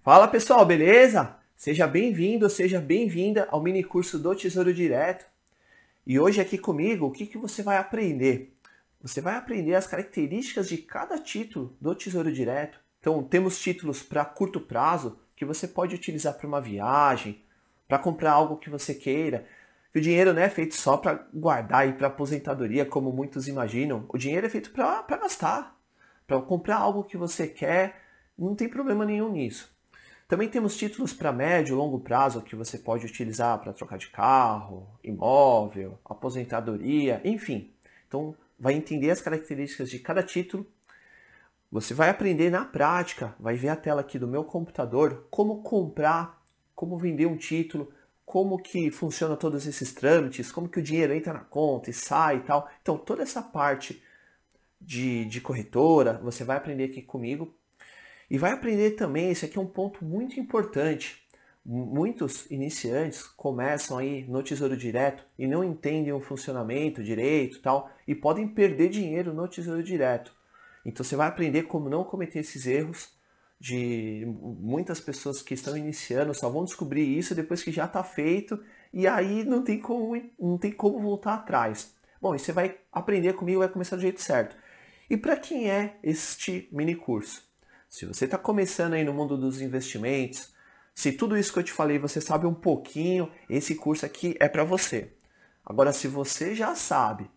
Fala pessoal, beleza? Seja bem-vindo, seja bem-vinda ao mini curso do Tesouro Direto. E hoje aqui comigo, o que você vai aprender? Você vai aprender as características de cada título do Tesouro Direto. Então, temos títulos para curto prazo que você pode utilizar para uma viagem, para comprar algo que você queira. O dinheiro não é feito só para guardar e para aposentadoria, como muitos imaginam. O dinheiro é feito para gastar, para comprar algo que você quer. Não tem problema nenhum nisso. Também temos títulos para médio e longo prazo que você pode utilizar para trocar de carro, imóvel, aposentadoria, enfim. Então, vai entender as características de cada título. Você vai aprender na prática, vai ver a tela aqui do meu computador, como comprar, como vender um título, como que funciona todos esses trâmites, como que o dinheiro entra na conta e sai e tal. Então, toda essa parte de corretora, você vai aprender aqui comigo. E vai aprender também, esse aqui é um ponto muito importante. Muitos iniciantes começam aí no Tesouro Direto e não entendem o funcionamento direito e tal, e podem perder dinheiro no Tesouro Direto. Então você vai aprender como não cometer esses erros. De muitas pessoas que estão iniciando só vão descobrir isso depois que já está feito, e aí não tem como voltar atrás. Bom, e você vai aprender comigo, vai começar do jeito certo. E para quem é este mini curso? Se você está começando aí no mundo dos investimentos, se tudo isso que eu te falei você sabe um pouquinho, esse curso aqui é para você. Agora, se você já sabe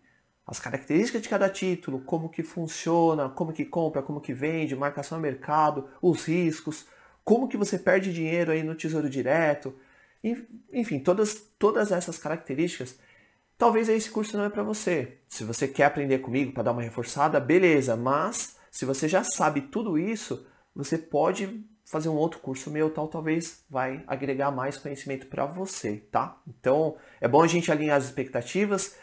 as características de cada título, como que funciona, como que compra, como que vende, marcação a mercado, os riscos, como que você perde dinheiro aí no Tesouro Direto, enfim, todas essas características, talvez esse curso não é para você. Se você quer aprender comigo para dar uma reforçada, beleza, mas se você já sabe tudo isso, você pode fazer um outro curso meu, talvez vai agregar mais conhecimento para você, tá? Então, é bom a gente alinhar as expectativas,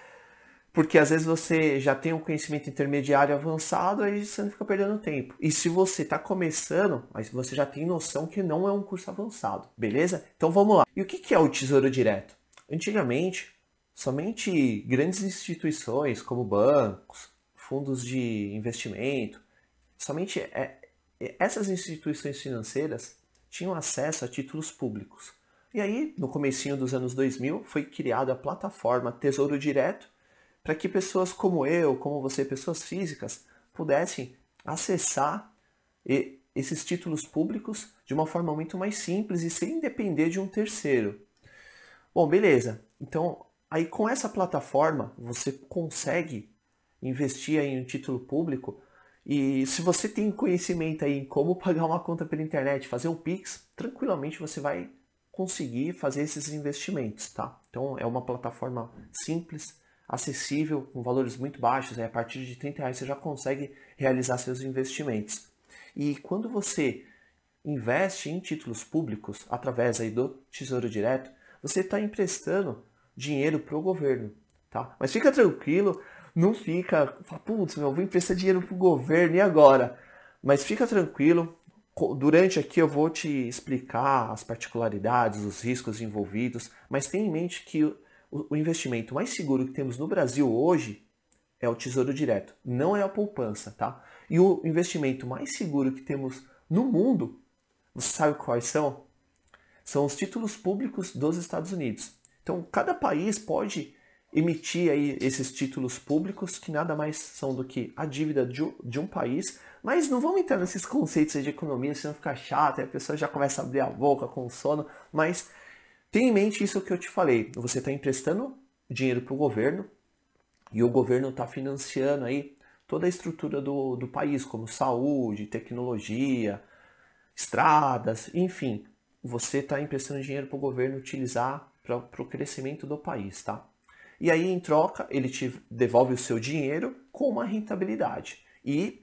porque às vezes você já tem um conhecimento intermediário avançado, aí você não fica perdendo tempo. E se você está começando, mas você já tem noção que não é um curso avançado, beleza? Então vamos lá. E o que é o Tesouro Direto? Antigamente, somente grandes instituições como bancos, fundos de investimento, somente essas instituições financeiras tinham acesso a títulos públicos. E aí, no comecinho dos anos 2000, foi criada a plataforma Tesouro Direto para que pessoas como eu, como você, pessoas físicas, pudessem acessar esses títulos públicos de uma forma muito mais simples e sem depender de um terceiro. Bom, beleza. Então, aí com essa plataforma, você consegue investir aí em um título público. E se você tem conhecimento aí em como pagar uma conta pela internet, fazer um Pix, tranquilamente você vai conseguir fazer esses investimentos, tá? Então é uma plataforma simples, acessível, com valores muito baixos, a partir de R$30 você já consegue realizar seus investimentos. E quando você investe em títulos públicos, através aí do Tesouro Direto, você está emprestando dinheiro para o governo, tá? Mas fica tranquilo, não fica, putz, vou emprestar dinheiro para o governo, e agora? Mas fica tranquilo, durante aqui eu vou te explicar as particularidades, os riscos envolvidos, mas tenha em mente que o investimento mais seguro que temos no Brasil hoje é o Tesouro Direto, não é a poupança, tá? E o investimento mais seguro que temos no mundo, você sabe quais são? São os títulos públicos dos Estados Unidos. Então, cada país pode emitir aí esses títulos públicos, que nada mais são do que a dívida de um país, mas não vamos entrar nesses conceitos de economia, senão fica chato, e a pessoa já começa a abrir a boca com sono, mas tenha em mente isso que eu te falei, você está emprestando dinheiro para o governo, e o governo está financiando aí toda a estrutura do país, como saúde, tecnologia, estradas, enfim, você está emprestando dinheiro para o governo utilizar para o crescimento do país, tá? E aí, em troca, ele te devolve o seu dinheiro com uma rentabilidade. E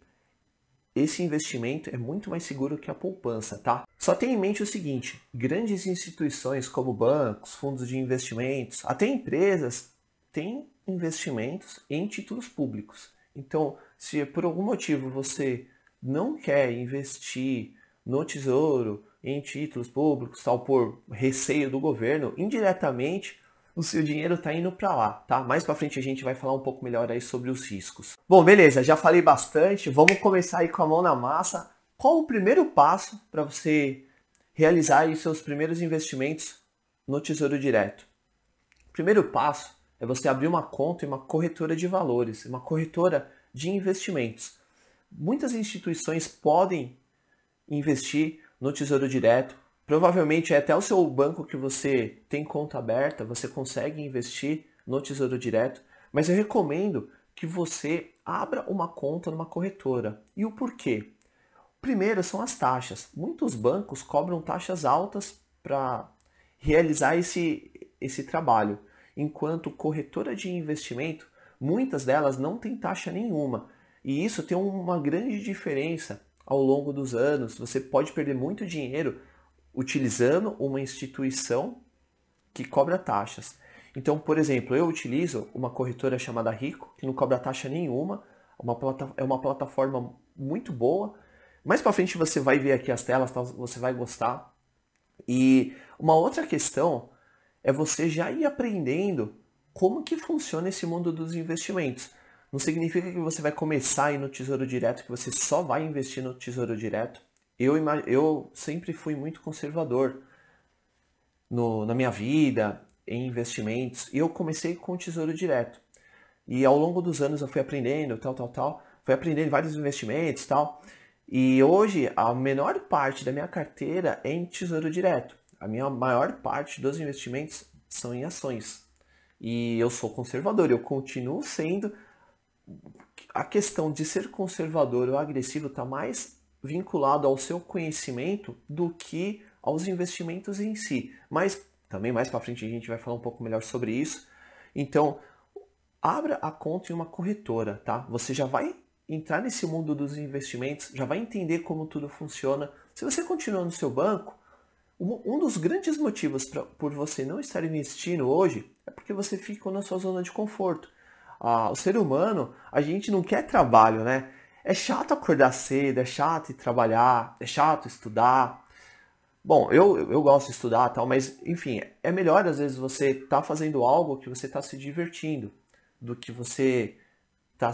esse investimento é muito mais seguro que a poupança, tá? Só tenha em mente o seguinte, grandes instituições como bancos, fundos de investimentos, até empresas, têm investimentos em títulos públicos. Então, se por algum motivo você não quer investir no tesouro, em títulos públicos, tal, por receio do governo, indiretamente o seu dinheiro está indo para lá, tá? Mais para frente a gente vai falar um pouco melhor aí sobre os riscos. Bom, beleza, já falei bastante, vamos começar aí com a mão na massa. Qual o primeiro passo para você realizar aí seus primeiros investimentos no Tesouro Direto. O primeiro passo é você abrir uma conta em uma corretora de valores, uma corretora de investimentos. Muitas instituições podem investir no Tesouro Direto. Provavelmente é até o seu banco que você tem conta aberta, você consegue investir no Tesouro Direto, mas eu recomendo que você abra uma conta numa corretora. E o porquê? Primeiro são as taxas. Muitos bancos cobram taxas altas para realizar esse trabalho, enquanto corretora de investimento, muitas delas não têm taxa nenhuma. E isso tem uma grande diferença ao longo dos anos. Você pode perder muito dinheiro utilizando uma instituição que cobra taxas. Então, por exemplo, eu utilizo uma corretora chamada Rico, que não cobra taxa nenhuma, é uma plataforma muito boa. Mais para frente você vai ver aqui as telas, você vai gostar. E uma outra questão é você já ir aprendendo como que funciona esse mundo dos investimentos. Não significa que você vai começar aí no Tesouro Direto, que você só vai investir no Tesouro Direto. Eu sempre fui muito conservador na minha vida, em investimentos, e eu comecei com o Tesouro Direto. E ao longo dos anos eu fui aprendendo, fui aprendendo vários investimentos, tal. E hoje a menor parte da minha carteira é em Tesouro Direto. A minha maior parte dos investimentos são em ações. E eu sou conservador, eu continuo sendo. A questão de ser conservador ou agressivo está mais vinculado ao seu conhecimento do que aos investimentos em si. Mas também mais para frente a gente vai falar um pouco melhor sobre isso. Então, abra a conta em uma corretora, tá? Você já vai entrar nesse mundo dos investimentos, já vai entender como tudo funciona. Se você continuar no seu banco, um dos grandes motivos por você não estar investindo hoje é porque você ficou na sua zona de conforto. O ser humano, a gente não quer trabalho, né? É chato acordar cedo, é chato ir trabalhar, é chato estudar. Bom, eu gosto de estudar, tal, mas enfim, é melhor às vezes você estar fazendo algo que você está se divertindo do que você tá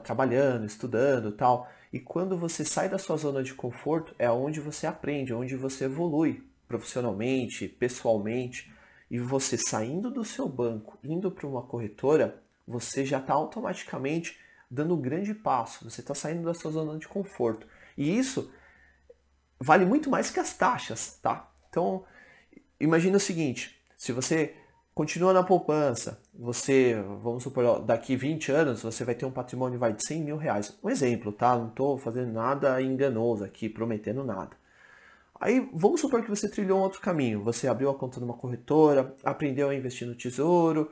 trabalhando, estudando, tal. E quando você sai da sua zona de conforto, é onde você aprende, é onde você evolui profissionalmente, pessoalmente. E você saindo do seu banco, indo para uma corretora, você já está automaticamente dando um grande passo. Você está saindo da sua zona de conforto. E isso vale muito mais que as taxas, tá? Então, imagina o seguinte, se você continua na poupança, vamos supor, daqui 20 anos, você vai ter um patrimônio de 100 mil reais. Um exemplo, tá? Não estou fazendo nada enganoso aqui, prometendo nada. Aí, vamos supor que você trilhou um outro caminho. Você abriu a conta numa corretora, aprendeu a investir no tesouro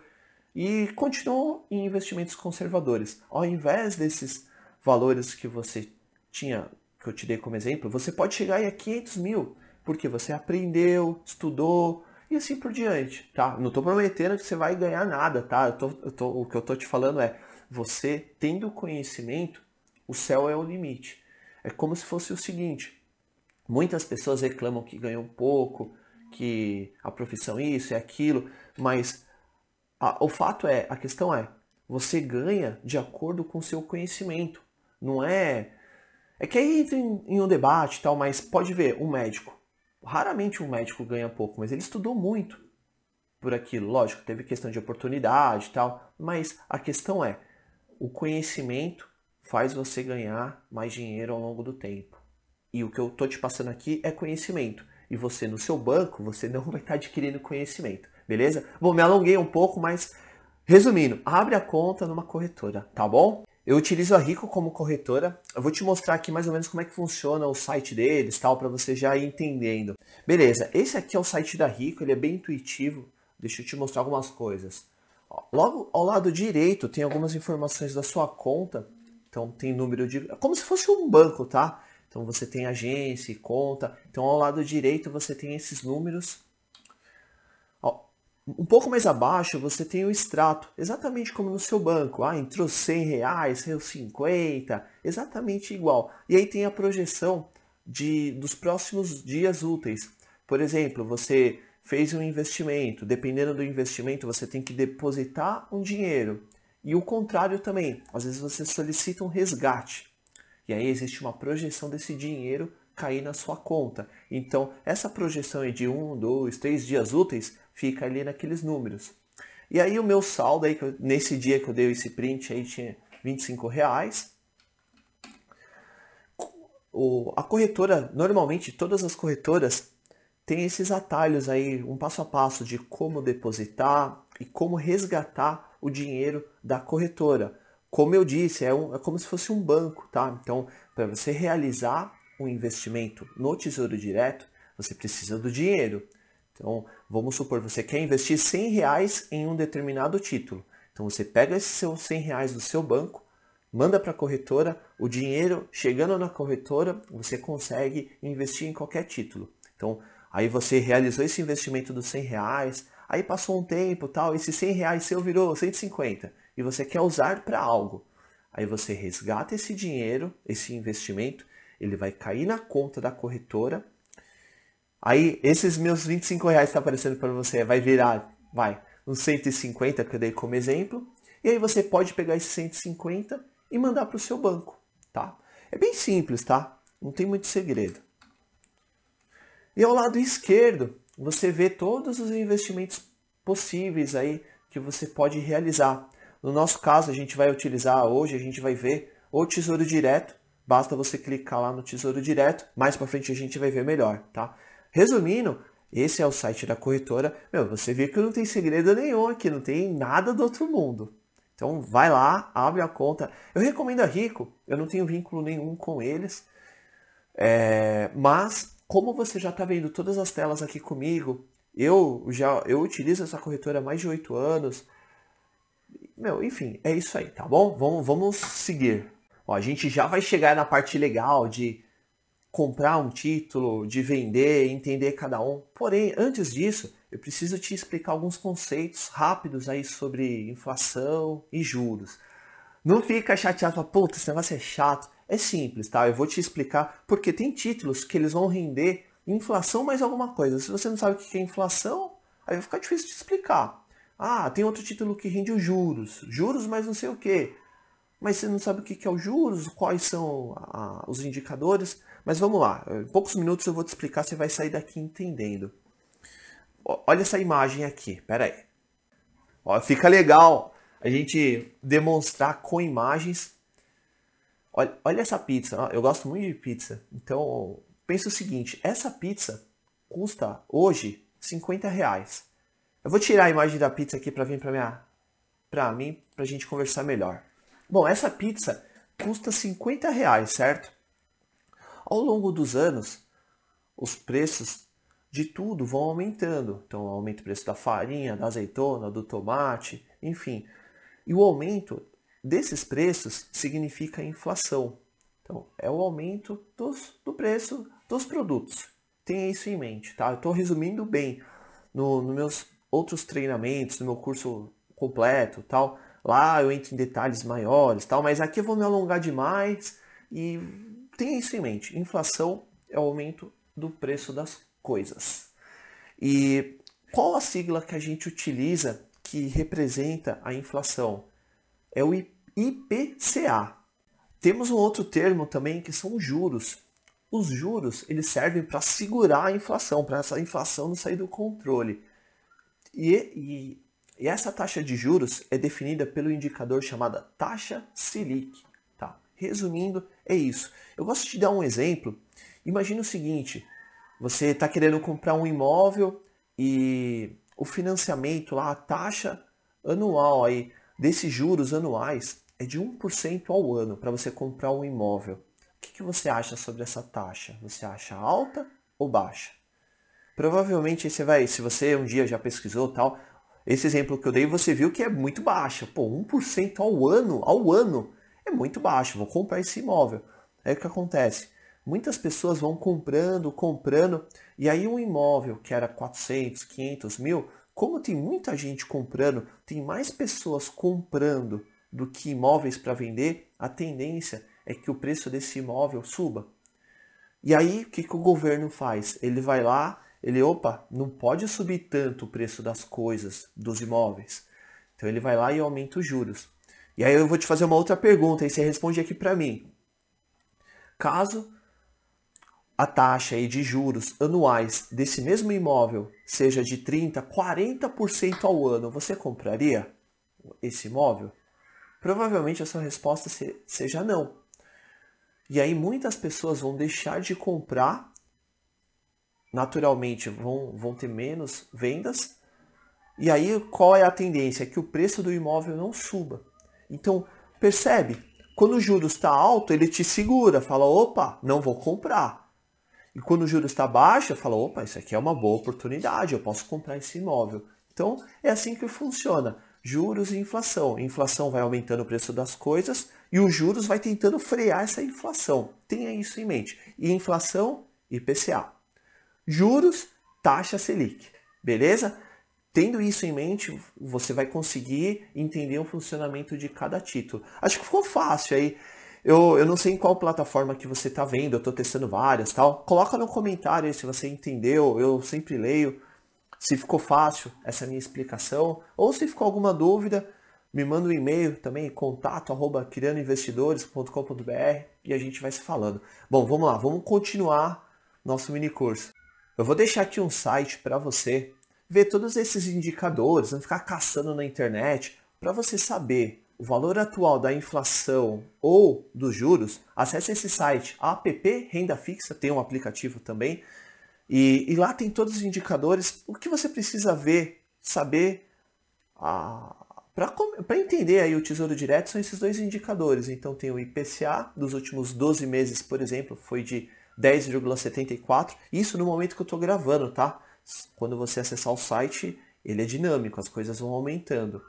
e continuou em investimentos conservadores. Ao invés desses valores que você tinha, que eu te dei como exemplo, você pode chegar aí a 500 mil, porque você aprendeu, estudou e assim por diante, tá? Não estou prometendo que você vai ganhar nada, tá? O que eu estou te falando é, você tendo conhecimento, o céu é o limite. É como se fosse o seguinte, muitas pessoas reclamam que ganham pouco, que a profissão isso e aquilo, mas o fato é, a questão é, você ganha de acordo com o seu conhecimento. Não é... É que aí entra em um debate e tal, mas pode ver, um médico. Raramente um médico ganha pouco, mas ele estudou muito por aquilo. Lógico, teve questão de oportunidade e tal, mas a questão é, o conhecimento faz você ganhar mais dinheiro ao longo do tempo. E o que eu tô te passando aqui é conhecimento. E você, no seu banco, você não vai estar adquirindo conhecimento, beleza? Bom, me alonguei um pouco, mas resumindo, abre a conta numa corretora, tá bom? Eu utilizo a Rico como corretora. Eu vou te mostrar aqui mais ou menos como é que funciona o site deles, tal, para você já ir entendendo. Beleza, esse aqui é o site da Rico, ele é bem intuitivo. Deixa eu te mostrar algumas coisas. Logo ao lado direito tem algumas informações da sua conta. Então tem número de... É como se fosse um banco, tá? Então você tem agência e conta. Então ao lado direito você tem esses números. Um pouco mais abaixo você tem o extrato, exatamente como no seu banco. Entrou 100 reais, saiu 50, exatamente igual. E aí tem a projeção dos próximos dias úteis. Por exemplo, você fez um investimento, dependendo do investimento você tem que depositar um dinheiro. E o contrário também, às vezes você solicita um resgate. E aí existe uma projeção desse dinheiro cair na sua conta. Então, essa projeção aí de 1, 2, 3 dias úteis fica ali naqueles números. E aí o meu saldo, aí, nesse dia que eu dei esse print, aí tinha R$ 25. A corretora, normalmente todas as corretoras têm esses atalhos aí, um passo a passo de como depositar e como resgatar o dinheiro da corretora. Como eu disse, é como se fosse um banco, tá? Então, para você realizar um investimento no Tesouro Direto, você precisa do dinheiro. Então, vamos supor, você quer investir R$ 100 em um determinado título. Então, você pega esses seus R$ 100 do seu banco, manda para a corretora, o dinheiro chegando na corretora, você consegue investir em qualquer título. Então, aí você realizou esse investimento dos R$ 100, aí passou um tempo, tal, esses R$ 100 seu virou 150 e você quer usar para algo. Aí você resgata esse dinheiro, esse investimento, ele vai cair na conta da corretora. Aí esses meus R$ 25 que está aparecendo para você vai virar, uns 150 que eu dei como exemplo. E aí você pode pegar esses 150 e mandar para o seu banco, tá? É bem simples, tá? Não tem muito segredo. E ao lado esquerdo, você vê todos os investimentos possíveis aí que você pode realizar. No nosso caso, a gente vai utilizar hoje, a gente vai ver o Tesouro Direto. Basta você clicar lá no Tesouro Direto. Mais para frente a gente vai ver melhor, tá? Resumindo, esse é o site da corretora. Você vê que não tem segredo nenhum aqui, não tem nada do outro mundo. Então vai lá, abre a conta. Eu recomendo a Rico, eu não tenho vínculo nenhum com eles. Mas, como você já está vendo todas as telas aqui comigo, eu utilizo essa corretora há mais de 8 anos. Enfim, é isso aí, tá bom? Vamos seguir. Ó, a gente já vai chegar na parte legal de comprar um título, de vender, entender cada um. Porém, antes disso, eu preciso te explicar alguns conceitos rápidos aí sobre inflação e juros. Não fica chateado, puta, esse negócio é chato. É simples, tá? Eu vou te explicar porque tem títulos que eles vão render inflação mais alguma coisa. Se você não sabe o que é inflação, aí vai ficar difícil de explicar. Ah, tem outro título que rende os juros. Juros mais não sei o quê. Mas você não sabe o que é os juros, quais são os indicadores. Mas vamos lá, em poucos minutos eu vou te explicar, você vai sair daqui entendendo. Olha essa imagem aqui, pera aí. Ó, fica legal a gente demonstrar com imagens. Olha essa pizza, eu gosto muito de pizza. Então, pensa o seguinte, essa pizza custa hoje R$ 50. Eu vou tirar a imagem da pizza aqui para vir para mim, pra gente conversar melhor. Bom, essa pizza custa R$ 50, certo? Ao longo dos anos, os preços de tudo vão aumentando. Então, aumenta o preço da farinha, da azeitona, do tomate, enfim. E o aumento desses preços significa inflação. Então, é o aumento do preço dos produtos. Tenha isso em mente, tá? Eu estou resumindo bem nos meus outros treinamentos, no meu curso completo, tal. Lá eu entro em detalhes maiores, tal, mas aqui eu vou me alongar demais e tenha isso em mente. Inflação é o aumento do preço das coisas. E qual a sigla que a gente utiliza que representa a inflação? É o IPCA. Temos um outro termo também que são os juros. Os juros, eles servem para segurar a inflação, para essa inflação não sair do controle. E essa taxa de juros é definida pelo indicador chamado taxa Selic. Tá? Resumindo, é isso. Eu gosto de dar um exemplo. Imagina o seguinte, você está querendo comprar um imóvel e o financiamento, lá, a taxa anual aí, desses juros anuais é de 1% ao ano para você comprar um imóvel. O que você acha sobre essa taxa? Você acha alta ou baixa? Provavelmente se você um dia já pesquisou tal, esse exemplo que eu dei, você viu que é muito baixa. Pô, 1% ao ano é muito baixo, vou comprar esse imóvel. Aí o que acontece? Muitas pessoas vão comprando, e aí um imóvel que era 400, 500 mil, como tem muita gente comprando, tem mais pessoas comprando do que imóveis para vender, a tendência é que o preço desse imóvel suba. E aí o que o governo faz? Ele vai lá, não pode subir tanto o preço das coisas, dos imóveis. Então ele vai lá e aumenta os juros. E aí eu vou te fazer uma outra pergunta, e você responde aqui para mim. Caso a taxa aí de juros anuais desse mesmo imóvel seja de 30%, 40% ao ano, você compraria esse imóvel? Provavelmente a sua resposta seja não. E aí muitas pessoas vão deixar de comprar, naturalmente vão ter menos vendas, e aí qual é a tendência? É que o preço do imóvel não suba. Então, percebe? Quando o juros está alto, ele te segura, fala, opa, não vou comprar. E quando o juros está baixo, fala, opa, isso aqui é uma boa oportunidade, eu posso comprar esse imóvel. Então, é assim que funciona. Juros e inflação. A inflação vai aumentando o preço das coisas e os juros vai tentando frear essa inflação. Tenha isso em mente. E inflação, IPCA. Juros, taxa Selic. Beleza? Tendo isso em mente, você vai conseguir entender o funcionamento de cada título. Acho que ficou fácil aí. Eu não sei em qual plataforma que você está vendo, eu estou testando várias, tal. Coloca no comentário aí se você entendeu, eu sempre leio. Se ficou fácil essa minha explicação, ou se ficou alguma dúvida, me manda um e-mail também, contato@criandoinvestidores.com.br e a gente vai se falando. Bom, vamos lá, vamos continuar nosso mini curso. Eu vou deixar aqui um site para você ver todos esses indicadores, não ficar caçando na internet, para você saber o valor atual da inflação ou dos juros. Acesse esse site, app Renda Fixa, tem um aplicativo também, e lá tem todos os indicadores. O que você precisa ver, saber, para entender aí o Tesouro Direto são esses dois indicadores. Então tem o IPCA dos últimos 12 meses, por exemplo, foi de 10,74. Isso no momento que eu estou gravando, tá? Quando você acessar o site, ele é dinâmico, as coisas vão aumentando.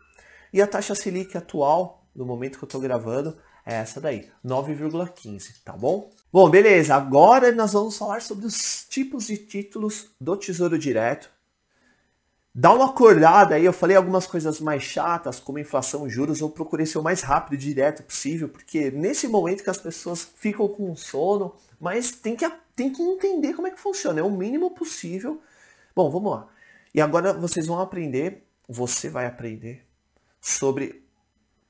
E a taxa Selic atual, no momento que eu estou gravando, é essa daí, 9,15, tá bom? Bom, beleza, agora nós vamos falar sobre os tipos de títulos do Tesouro Direto. Dá uma acordada aí, eu falei algumas coisas mais chatas, como inflação e juros, eu procurei ser o mais rápido e direto possível, porque nesse momento que as pessoas ficam com sono, mas tem que entender como é que funciona, é o mínimo possível. Bom, vamos lá. E agora você vai aprender sobre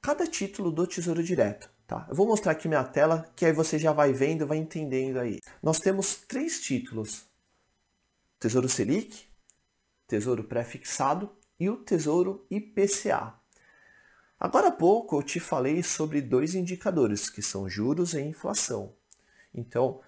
cada título do Tesouro Direto. Tá? Eu vou mostrar aqui minha tela, que aí você já vai vendo, vai entendendo aí. Nós temos 3 títulos. Tesouro Selic, Tesouro Pré-Fixado e o Tesouro IPCA. Agora há pouco eu te falei sobre 2 indicadores, que são juros e inflação. Então,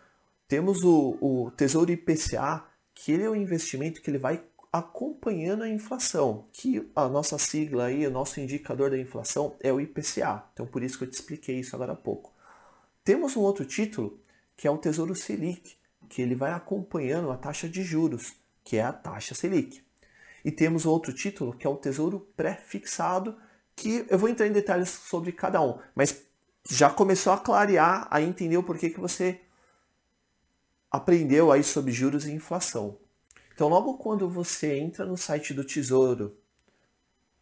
temos o Tesouro IPCA, que ele é um investimento que ele vai acompanhando a inflação, que a nossa sigla aí, o nosso indicador da inflação é o IPCA. Então por isso que eu te expliquei isso agora há pouco. Temos um outro título, que é o Tesouro Selic, que ele vai acompanhando a taxa de juros, que é a taxa Selic. E temos outro título, que é o Tesouro Pré-Fixado, que eu vou entrar em detalhes sobre cada um, mas já começou a clarear, a entender o porquê que você aprendeu aí sobre juros e inflação. Então, logo quando você entra no site do Tesouro,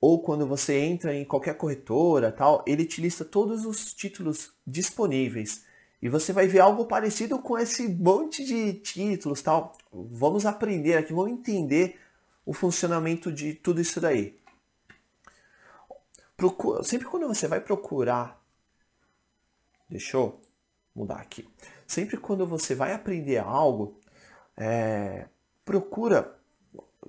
ou quando você entra em qualquer corretora, tal, ele te lista todos os títulos disponíveis. E você vai ver algo parecido com esse monte de títulos, tal. Vamos aprender aqui, vamos entender o funcionamento de tudo isso daí. Sempre quando você vai procurar... Deixa eu mudar aqui. Sempre quando você vai aprender algo... procura,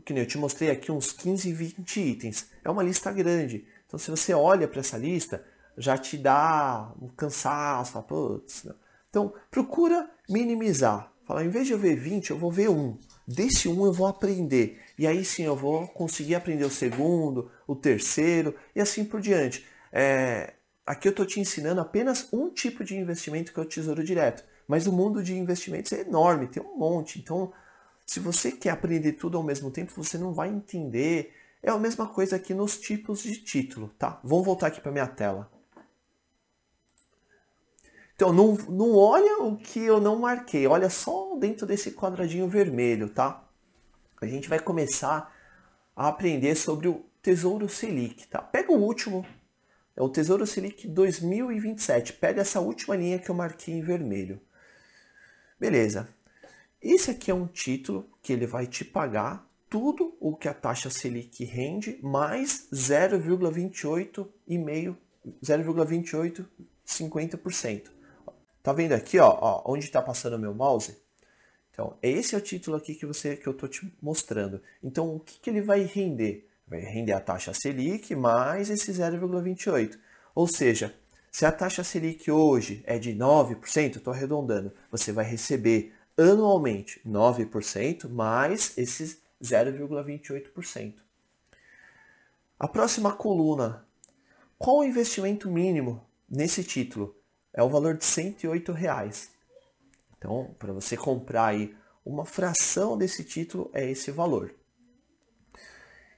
que nem eu te mostrei aqui, uns 15, 20 itens. É uma lista grande. Então, se você olha para essa lista, já te dá um cansaço. Fala, putz, não. Então, procura minimizar. Fala, em vez de eu ver 20, eu vou ver um. Desse um eu vou aprender. E aí sim eu vou conseguir aprender o segundo, o terceiro e assim por diante. Aqui eu estou te ensinando apenas um tipo de investimento, que é o Tesouro Direto. Mas o mundo de investimentos é enorme, tem um monte. Então, se você quer aprender tudo ao mesmo tempo, você não vai entender. É a mesma coisa aqui nos tipos de título, tá? Vamos voltar aqui para minha tela. Então, não olha o que eu não marquei. Olha só dentro desse quadradinho vermelho, tá? A gente vai começar a aprender sobre o Tesouro Selic, tá? Pega o último. É o Tesouro Selic 2027. Pega essa última linha que eu marquei em vermelho. Beleza. Esse aqui é um título que ele vai te pagar tudo o que a taxa Selic rende, mais 0,2850%. Tá vendo aqui, ó, onde está passando o meu mouse? Então, esse é o título aqui que eu estou te mostrando. Então, o que ele vai render? Vai render a taxa Selic mais esse 0,28. Ou seja, se a taxa Selic hoje é de 9%, estou arredondando, você vai receber anualmente 9% mais esses 0,28%. A próxima coluna, qual o investimento mínimo nesse título? É o valor de R$ 108. Então, para você comprar aí uma fração desse título, é esse valor.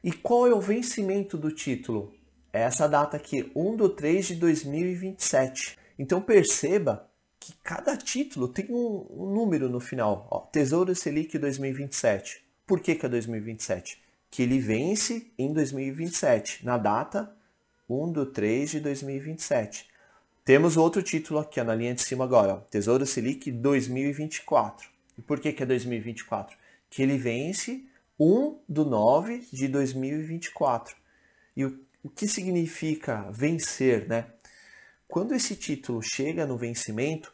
E qual é o vencimento do título? É essa data aqui, 1/3/2027. Então perceba que cada título tem um número no final. Ó, Tesouro Selic 2027. Por que é 2027? Que ele vence em 2027, na data 1/3/2027. Temos outro título aqui, ó, na linha de cima agora, ó, Tesouro Selic 2024. E por que é 2024? Que ele vence 1/9/2024. E o que significa vencer, né? Quando esse título chega no vencimento,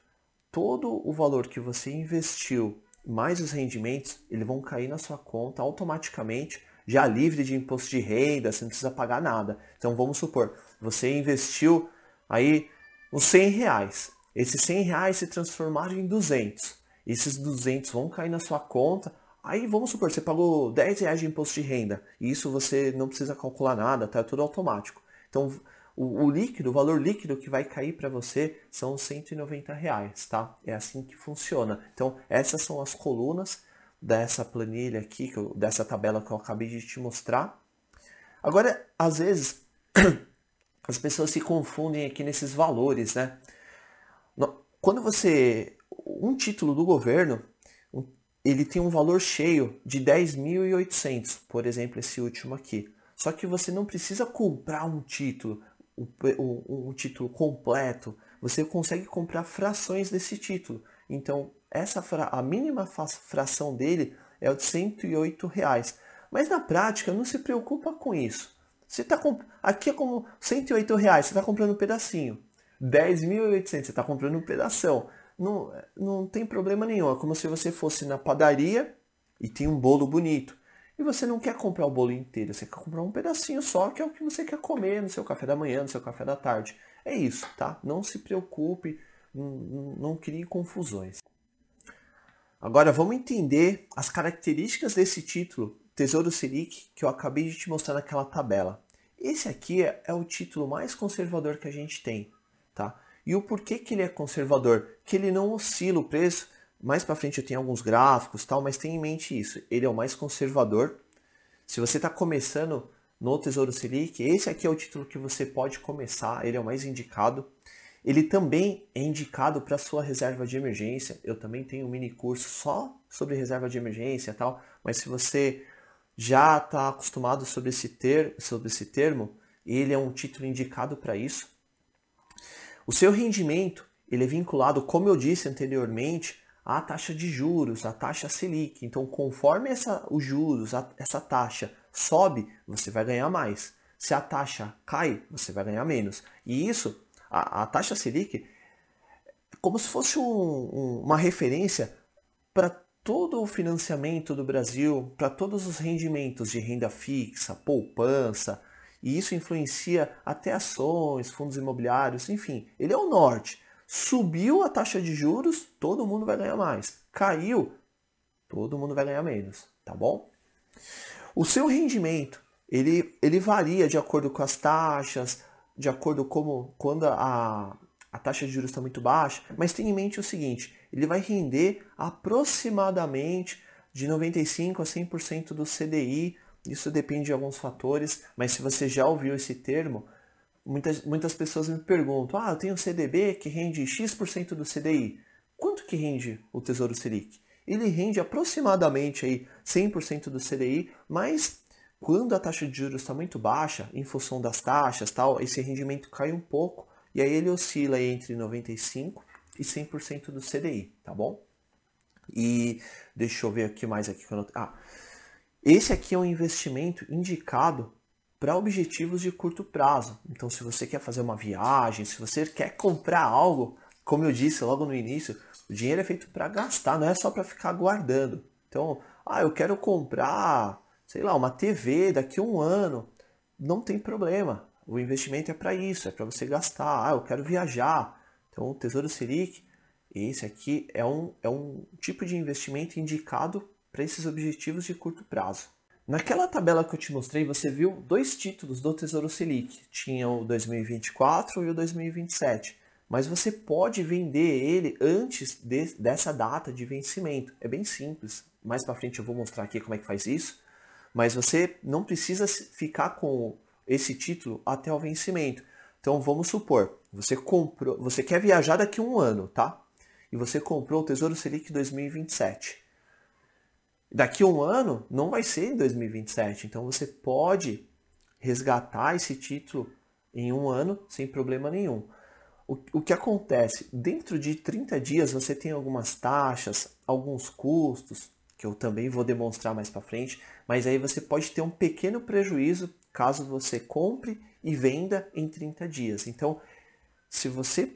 todo o valor que você investiu, mais os rendimentos, eles vão cair na sua conta automaticamente, já livre de imposto de renda, você não precisa pagar nada. Então vamos supor, você investiu aí os R$ 100. Esses R$ 100 se transformaram em 200. Esses 200 vão cair na sua conta. Aí vamos supor, você pagou R$ 10 de imposto de renda. E isso você não precisa calcular nada, tá tudo automático. Então o líquido, o valor líquido que vai cair para você são os R$ 190, tá? É assim que funciona. Então essas são as colunas dessa planilha aqui, dessa tabela que eu acabei de te mostrar. Agora, às vezes, as pessoas se confundem aqui nesses valores, né? Quando um título do governo, ele tem um valor cheio de 10.800, por exemplo, esse último aqui. Só que você não precisa comprar um título completo, você consegue comprar frações desse título. Então, a mínima fração dele é o de R$ 108. Mas na prática, não se preocupa com isso. Aqui é como R$ 108, você está comprando um pedacinho. 10.800, você está comprando um pedação. Não tem problema nenhum. É como se você fosse na padaria e tem um bolo bonito. E você não quer comprar o bolo inteiro, você quer comprar um pedacinho só, que é o que você quer comer no seu café da manhã, no seu café da tarde. É isso, tá? Não se preocupe, não crie confusões. Agora vamos entender as características desse título, Tesouro Selic, que eu acabei de te mostrar naquela tabela. Esse aqui é o título mais conservador que a gente tem, tá? E o porquê que ele é conservador? Que ele não oscila o preço. Mais para frente eu tenho alguns gráficos, tal, mas tenha em mente isso. Ele é o mais conservador. Se você está começando no Tesouro Selic, esse aqui é o título que você pode começar. Ele é o mais indicado. Ele também é indicado para sua reserva de emergência. Eu também tenho um mini curso só sobre reserva de emergência e tal. Mas se você já está acostumado sobre esse termo, ele é um título indicado para isso. O seu rendimento ele é vinculado, como eu disse anteriormente, à taxa de juros, à taxa Selic. Então, conforme os juros, essa taxa sobe, você vai ganhar mais. Se a taxa cai, você vai ganhar menos. E isso, a taxa Selic, é como se fosse uma referência para todo o financiamento do Brasil, para todos os rendimentos de renda fixa, poupança, e isso influencia até ações, fundos imobiliários, enfim, ele é o norte. Subiu a taxa de juros, todo mundo vai ganhar mais. Caiu, todo mundo vai ganhar menos, tá bom? O seu rendimento, ele varia de acordo com as taxas, de acordo com quando a taxa de juros está muito baixa, mas tenha em mente o seguinte, ele vai render aproximadamente de 95% a 100% do CDI, isso depende de alguns fatores, mas se você já ouviu esse termo, muitas pessoas me perguntam, eu tenho um CDB que rende X% do CDI. Quanto que rende o Tesouro Selic? Ele rende aproximadamente aí 100% do CDI, mas quando a taxa de juros está muito baixa, em função das taxas, tal, esse rendimento cai um pouco, e aí ele oscila aí entre 95% e 100% do CDI, tá bom? E deixa eu ver aqui mais aqui. Esse aqui é um investimento indicado para objetivos de curto prazo. Então, se você quer fazer uma viagem, se você quer comprar algo, como eu disse logo no início, O dinheiro é feito para gastar, não é só para ficar guardando. Então, eu quero comprar, sei lá, uma TV daqui a um ano. Não tem problema. O investimento é para isso, é para você gastar. Eu quero viajar. Então, o Tesouro Selic, esse aqui é um tipo de investimento indicado para esses objetivos de curto prazo. Naquela tabela que eu te mostrei, você viu dois títulos do Tesouro Selic. Tinha o 2024 e o 2027. Mas você pode vender ele antes dessa data de vencimento. É bem simples. Mais para frente eu vou mostrar aqui como é que faz isso. Mas você não precisa ficar com esse título até o vencimento. Então vamos supor, você quer viajar daqui a um ano, tá? E você comprou o Tesouro Selic 2027. Daqui a um ano não vai ser em 2027, então você pode resgatar esse título em um ano sem problema nenhum. O que acontece? Dentro de 30 dias você tem algumas taxas, alguns custos, que eu também vou demonstrar mais para frente, mas aí você pode ter um pequeno prejuízo caso você compre e venda em 30 dias. Então, se você,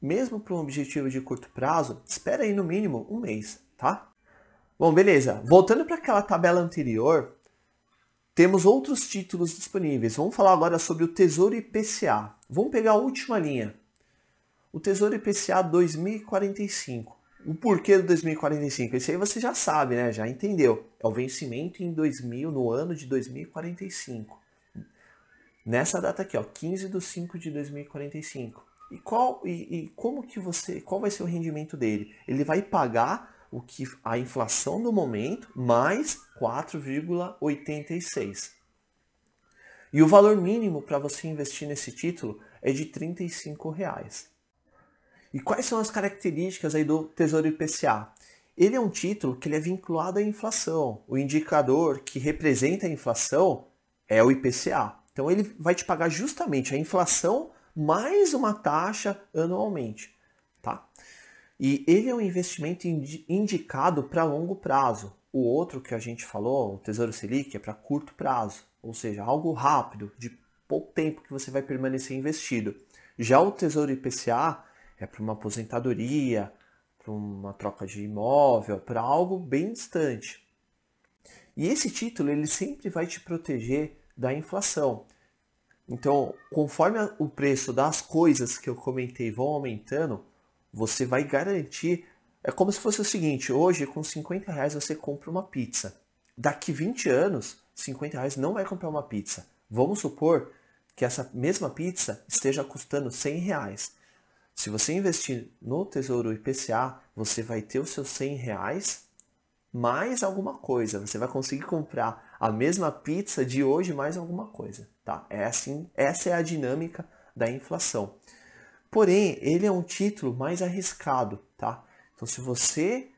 mesmo para um objetivo de curto prazo, espera aí no mínimo um mês, tá? Bom, beleza. Voltando para aquela tabela anterior, temos outros títulos disponíveis. Vamos falar agora sobre o Tesouro IPCA. Vamos pegar a última linha. O Tesouro IPCA 2045. O porquê do 2045? Esse aí você já sabe, né? Já entendeu. É o vencimento no ano de 2045. Nessa data aqui, ó, 15/5/2045. Qual vai ser o rendimento dele? Ele vai pagar a inflação do momento mais 4,86. E o valor mínimo para você investir nesse título é de R$ 35. E quais são as características aí do Tesouro IPCA? Ele é um título que ele é vinculado à inflação. O indicador que representa a inflação é o IPCA. Então ele vai te pagar justamente a inflação mais uma taxa anualmente, tá? E ele é um investimento indicado para longo prazo. O outro que a gente falou, o Tesouro Selic, é para curto prazo, ou seja, algo rápido, de pouco tempo que você vai permanecer investido. Já o Tesouro IPCA é para uma aposentadoria, para uma troca de imóvel, para algo bem distante. E esse título ele sempre vai te proteger da inflação. Então, conforme o preço das coisas que eu comentei vão aumentando, você vai garantir. É como se fosse o seguinte: hoje com R$ 50 você compra uma pizza. Daqui 20 anos, R$ 50 não vai comprar uma pizza. Vamos supor que essa mesma pizza esteja custando R$ 100. Se você investir no Tesouro IPCA, você vai ter os seus R$ 100 mais alguma coisa. Você vai conseguir comprar a mesma pizza de hoje mais alguma coisa, tá? Essa é a dinâmica da inflação. Porém, ele é um título mais arriscado, tá? Então, se você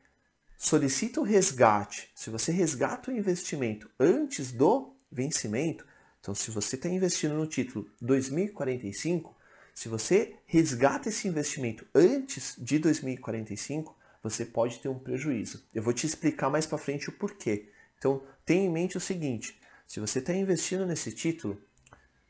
solicita o resgate, se você resgata o investimento antes do vencimento, então se você está investindo no título 2045, se você resgata esse investimento antes de 2045, você pode ter um prejuízo. Eu vou te explicar mais para frente o porquê. Então, tenha em mente o seguinte: se você está investindo nesse título,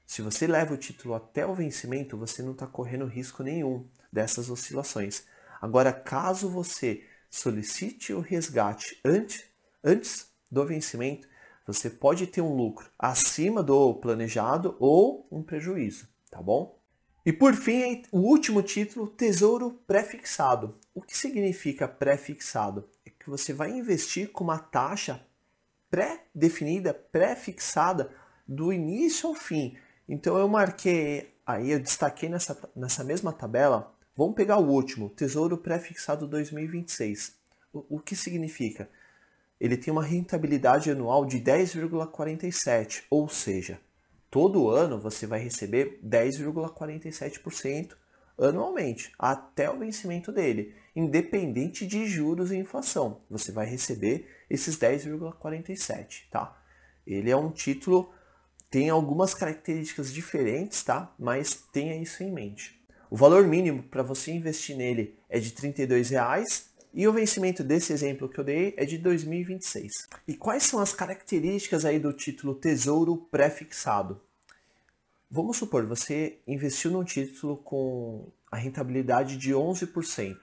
se você leva o título até o vencimento, você não está correndo risco nenhum dessas oscilações. Agora, caso você solicite o resgate antes do vencimento, você pode ter um lucro acima do planejado ou um prejuízo, tá bom? E por fim, o último título, Tesouro Pré-fixado. O que significa pré-fixado? É que você vai investir com uma taxa pré-definida, pré-fixada, do início ao fim. Então eu marquei, aí eu destaquei nessa mesma tabela, vamos pegar o último, Tesouro Pré-fixado 2026. O que significa? Ele tem uma rentabilidade anual de 10,47, ou seja, todo ano você vai receber 10,47% anualmente, até o vencimento dele. Independente de juros e inflação, você vai receber esses 10,47, tá? Ele é um título, tem algumas características diferentes, tá? Mas tenha isso em mente. O valor mínimo para você investir nele é de R$ 32,00 e o vencimento desse exemplo que eu dei é de 2026. E quais são as características aí do título Tesouro Pré-fixado? Vamos supor, você investiu num título com a rentabilidade de 11%.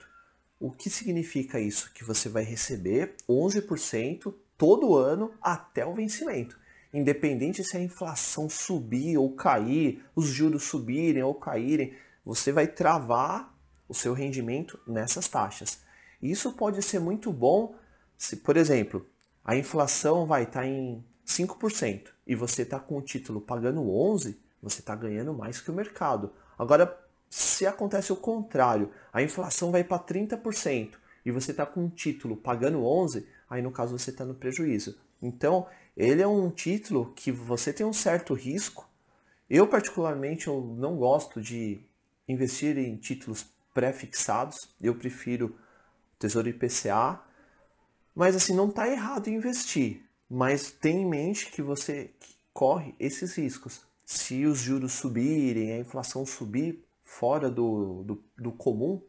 O que significa isso? Que você vai receber 11% todo ano até o vencimento. Independente se a inflação subir ou cair, os juros subirem ou caírem, você vai travar o seu rendimento nessas taxas. Isso pode ser muito bom se, por exemplo, a inflação vai estar em 5% e você está com o título pagando 11%, você está ganhando mais que o mercado. Agora, se acontece o contrário, a inflação vai para 30% e você está com um título pagando 11%, aí no caso você está no prejuízo. Então, ele é um título que você tem um certo risco. Eu, particularmente, eu não gosto de investir em títulos pré-fixados. Eu prefiro Tesouro IPCA. Mas assim, não está errado em investir. Mas tenha em mente que você corre esses riscos. Se os juros subirem, a inflação subir fora do comum,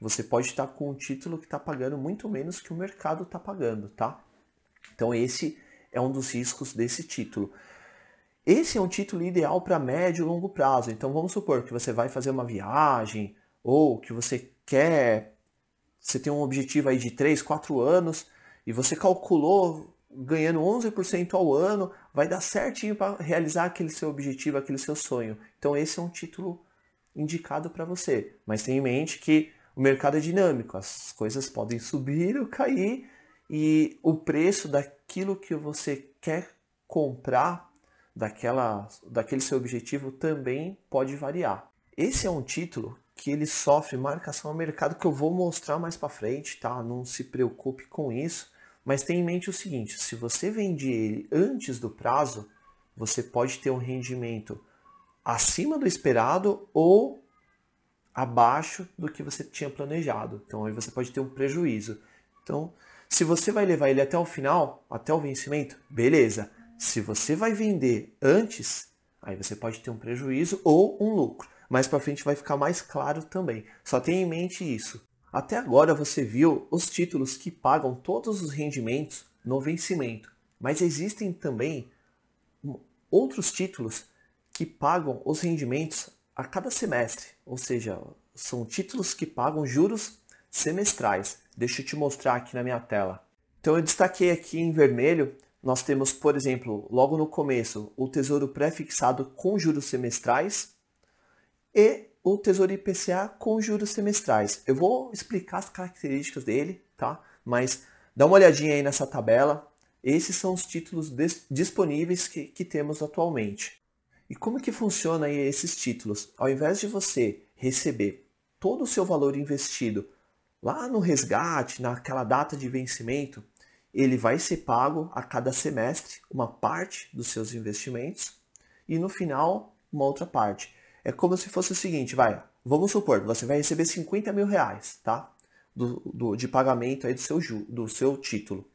você pode estar com um título que está pagando muito menos que o mercado está pagando, tá? Então esse é um dos riscos desse título. Esse é um título ideal para médio e longo prazo. Então vamos supor que você vai fazer uma viagem ou que você tem um objetivo aí de 3, 4 anos e você calculou ganhando 11% ao ano, vai dar certinho para realizar aquele seu objetivo, aquele seu sonho. Então esse é um título indicado para você. Mas tenha em mente que o mercado é dinâmico, as coisas podem subir ou cair e o preço daquilo que você quer comprar, daquele seu objetivo, também pode variar. Esse é um título que ele sofre marcação ao mercado que eu vou mostrar mais para frente, tá? Não se preocupe com isso, mas tenha em mente o seguinte, se você vende ele antes do prazo, você pode ter um rendimento acima do esperado ou abaixo do que você tinha planejado. Então aí você pode ter um prejuízo. Então, se você vai levar ele até o final, até o vencimento, beleza. Se você vai vender antes, aí você pode ter um prejuízo ou um lucro. Mais para frente vai ficar mais claro também. Só tenha em mente isso. Até agora você viu os títulos que pagam todos os rendimentos no vencimento. Mas existem também outros títulos que pagam os rendimentos a cada semestre. Ou seja, são títulos que pagam juros semestrais. Deixa eu te mostrar aqui na minha tela. Então eu destaquei aqui em vermelho. Nós temos, por exemplo, logo no começo, o Tesouro Pré-fixado com juros semestrais e o Tesouro IPCA com juros semestrais. Eu vou explicar as características dele, tá? Mas dá uma olhadinha aí nessa tabela. Esses são os títulos disponíveis que temos atualmente. E como que funciona aí esses títulos? Ao invés de você receber todo o seu valor investido lá no resgate, naquela data de vencimento, ele vai ser pago a cada semestre uma parte dos seus investimentos e no final uma outra parte. É como se fosse o seguinte, vamos supor, você vai receber 50 mil reais, tá? De pagamento aí do seu título.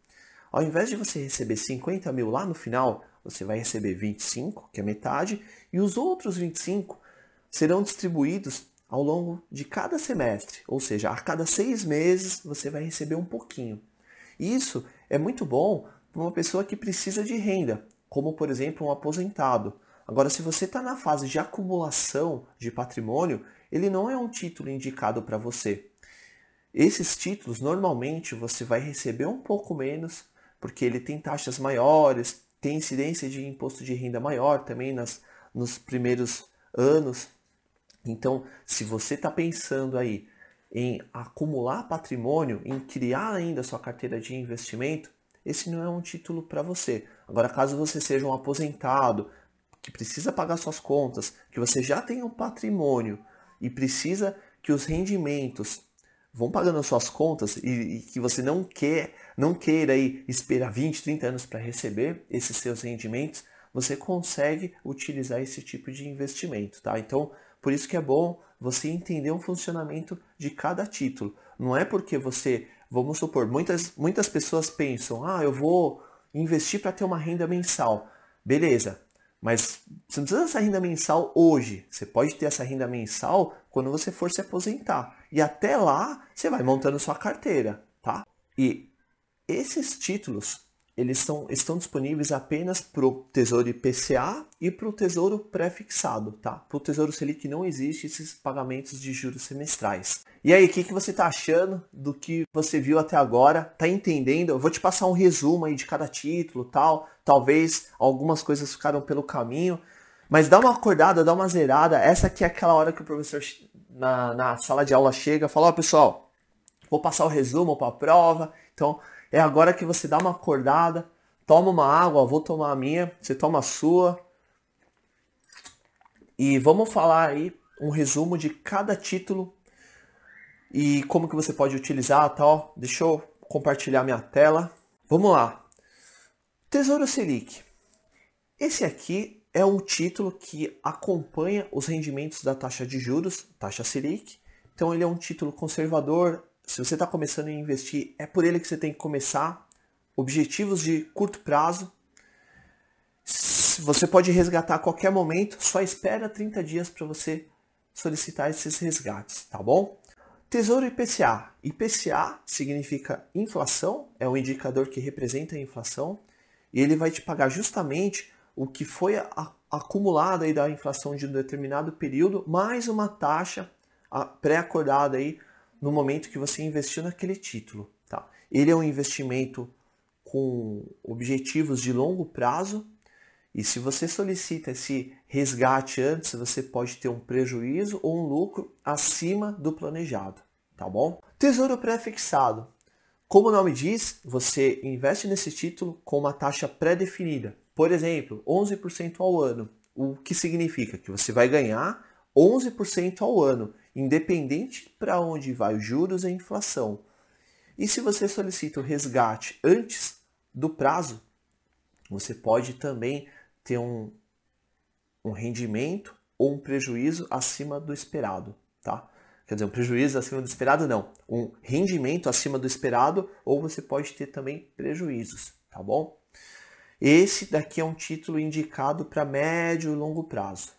Ao invés de você receber 50 mil lá no final, você vai receber 25, que é metade, e os outros 25 serão distribuídos ao longo de cada semestre, ou seja, a cada 6 meses você vai receber um pouquinho. Isso é muito bom para uma pessoa que precisa de renda, como por exemplo um aposentado. Agora, se você está na fase de acumulação de patrimônio, ele não é um título indicado para você. Esses títulos, normalmente, você vai receber um pouco menos, porque ele tem taxas maiores, tem incidência de imposto de renda maior também nos primeiros anos. Então, se você está pensando aí em acumular patrimônio, em criar ainda a sua carteira de investimento, esse não é um título para você. Agora, caso você seja um aposentado, que precisa pagar suas contas, que você já tem um patrimônio e precisa que os rendimentos vão pagando as suas contas e que você não queira aí esperar 20, 30 anos para receber esses seus rendimentos, você consegue utilizar esse tipo de investimento, tá? Então, por isso que é bom você entender o funcionamento de cada título. Não é porque vamos supor, muitas pessoas pensam, eu vou investir para ter uma renda mensal. Beleza, mas você não precisa dessa renda mensal hoje. Você pode ter essa renda mensal quando você for se aposentar. E até lá, você vai montando sua carteira, tá? E esses títulos, eles estão disponíveis apenas para o Tesouro IPCA e para o Tesouro pré-fixado, tá? Para o Tesouro Selic não existe esses pagamentos de juros semestrais. E aí, o que você está achando do que você viu até agora? Tá entendendo? Eu vou te passar um resumo aí de cada título, tal. Talvez algumas coisas ficaram pelo caminho, mas dá uma acordada, dá uma zerada. Essa aqui é aquela hora que o professor na sala de aula chega e fala: ó, pessoal, vou passar o resumo para a prova, então é agora que você dá uma acordada, toma uma água, vou tomar a minha, você toma a sua. E vamos falar aí um resumo de cada título e como que você pode utilizar, tal. Deixa eu compartilhar minha tela. Vamos lá. Tesouro Selic. Esse aqui é um título que acompanha os rendimentos da taxa de juros, taxa Selic. Então ele é um título conservador. Se você está começando a investir, é por ele que você tem que começar. Objetivos de curto prazo. Você pode resgatar a qualquer momento, só espera 30 dias para você solicitar esses resgates, tá bom? Tesouro IPCA. IPCA significa inflação, é um indicador que representa a inflação, e ele vai te pagar justamente o que foi acumulado aí da inflação de um determinado período, mais uma taxa pré-acordada aí no momento que você investiu naquele título, tá? Ele é um investimento com objetivos de longo prazo, e se você solicita esse resgate antes, você pode ter um prejuízo ou um lucro acima do planejado, tá bom? Tesouro pré-fixado. Como o nome diz, você investe nesse título com uma taxa pré-definida. Por exemplo, 11% ao ano. O que significa que você vai ganhar 11% ao ano, independente para onde vai os juros e a inflação. E se você solicita o resgate antes do prazo, você pode também ter um rendimento ou um prejuízo acima do esperado, tá? Quer dizer, um prejuízo acima do esperado não, um rendimento acima do esperado, ou você pode ter também prejuízos, tá bom? Esse daqui é um título indicado para médio e longo prazo.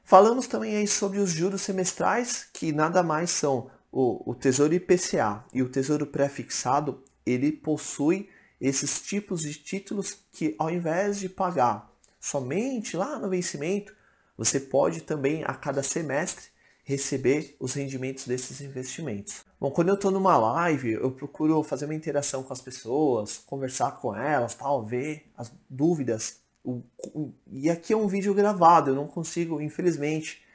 Falamos também aí sobre os juros semestrais, que nada mais são o Tesouro IPCA e o Tesouro pré-fixado. Ele possui esses tipos de títulos que, ao invés de pagar somente lá no vencimento, você pode também a cada semestre receber os rendimentos desses investimentos. Bom, quando eu estou numa live, eu procuro fazer uma interação com as pessoas, conversar com elas, tal, ver as dúvidas. E aqui é um vídeo gravado, eu não consigo, infelizmente,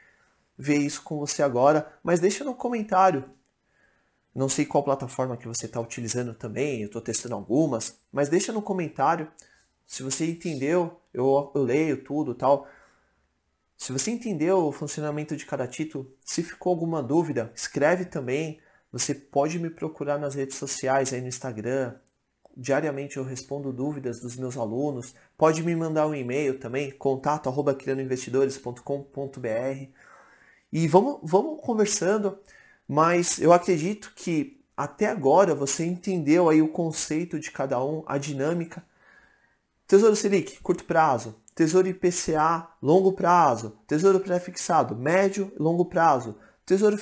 ver isso com você agora, mas deixa no comentário. Não sei qual plataforma que você está utilizando também, eu estou testando algumas, mas deixa no comentário. Se você entendeu, eu leio tudo, tal. Se você entendeu o funcionamento de cada título, se ficou alguma dúvida, escreve também. Você pode me procurar nas redes sociais, aí no Instagram. Diariamente eu respondo dúvidas dos meus alunos. Pode me mandar um e-mail também, contato@criandoinvestidores.com.br. E vamos conversando, mas eu acredito que até agora você entendeu aí o conceito de cada um, a dinâmica. Tesouro Selic, curto prazo. Tesouro IPCA, longo prazo. Tesouro pré-fixado, médio e longo prazo. Tesouro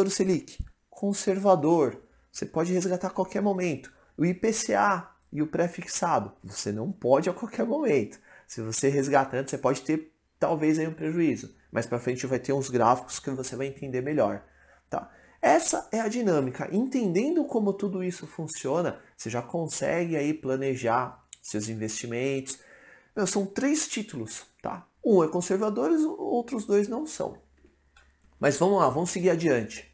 Selic, conservador. Você pode resgatar a qualquer momento. O IPCA e o pré-fixado, você não pode a qualquer momento. Se você resgatar antes, você pode ter talvez aí um prejuízo. Mais para frente vai ter uns gráficos que você vai entender melhor. Tá? Essa é a dinâmica. Entendendo como tudo isso funciona, você já consegue aí planejar seus investimentos. São 3 títulos, tá? Um é conservador e os outros 2 não são. Mas vamos lá, vamos seguir adiante.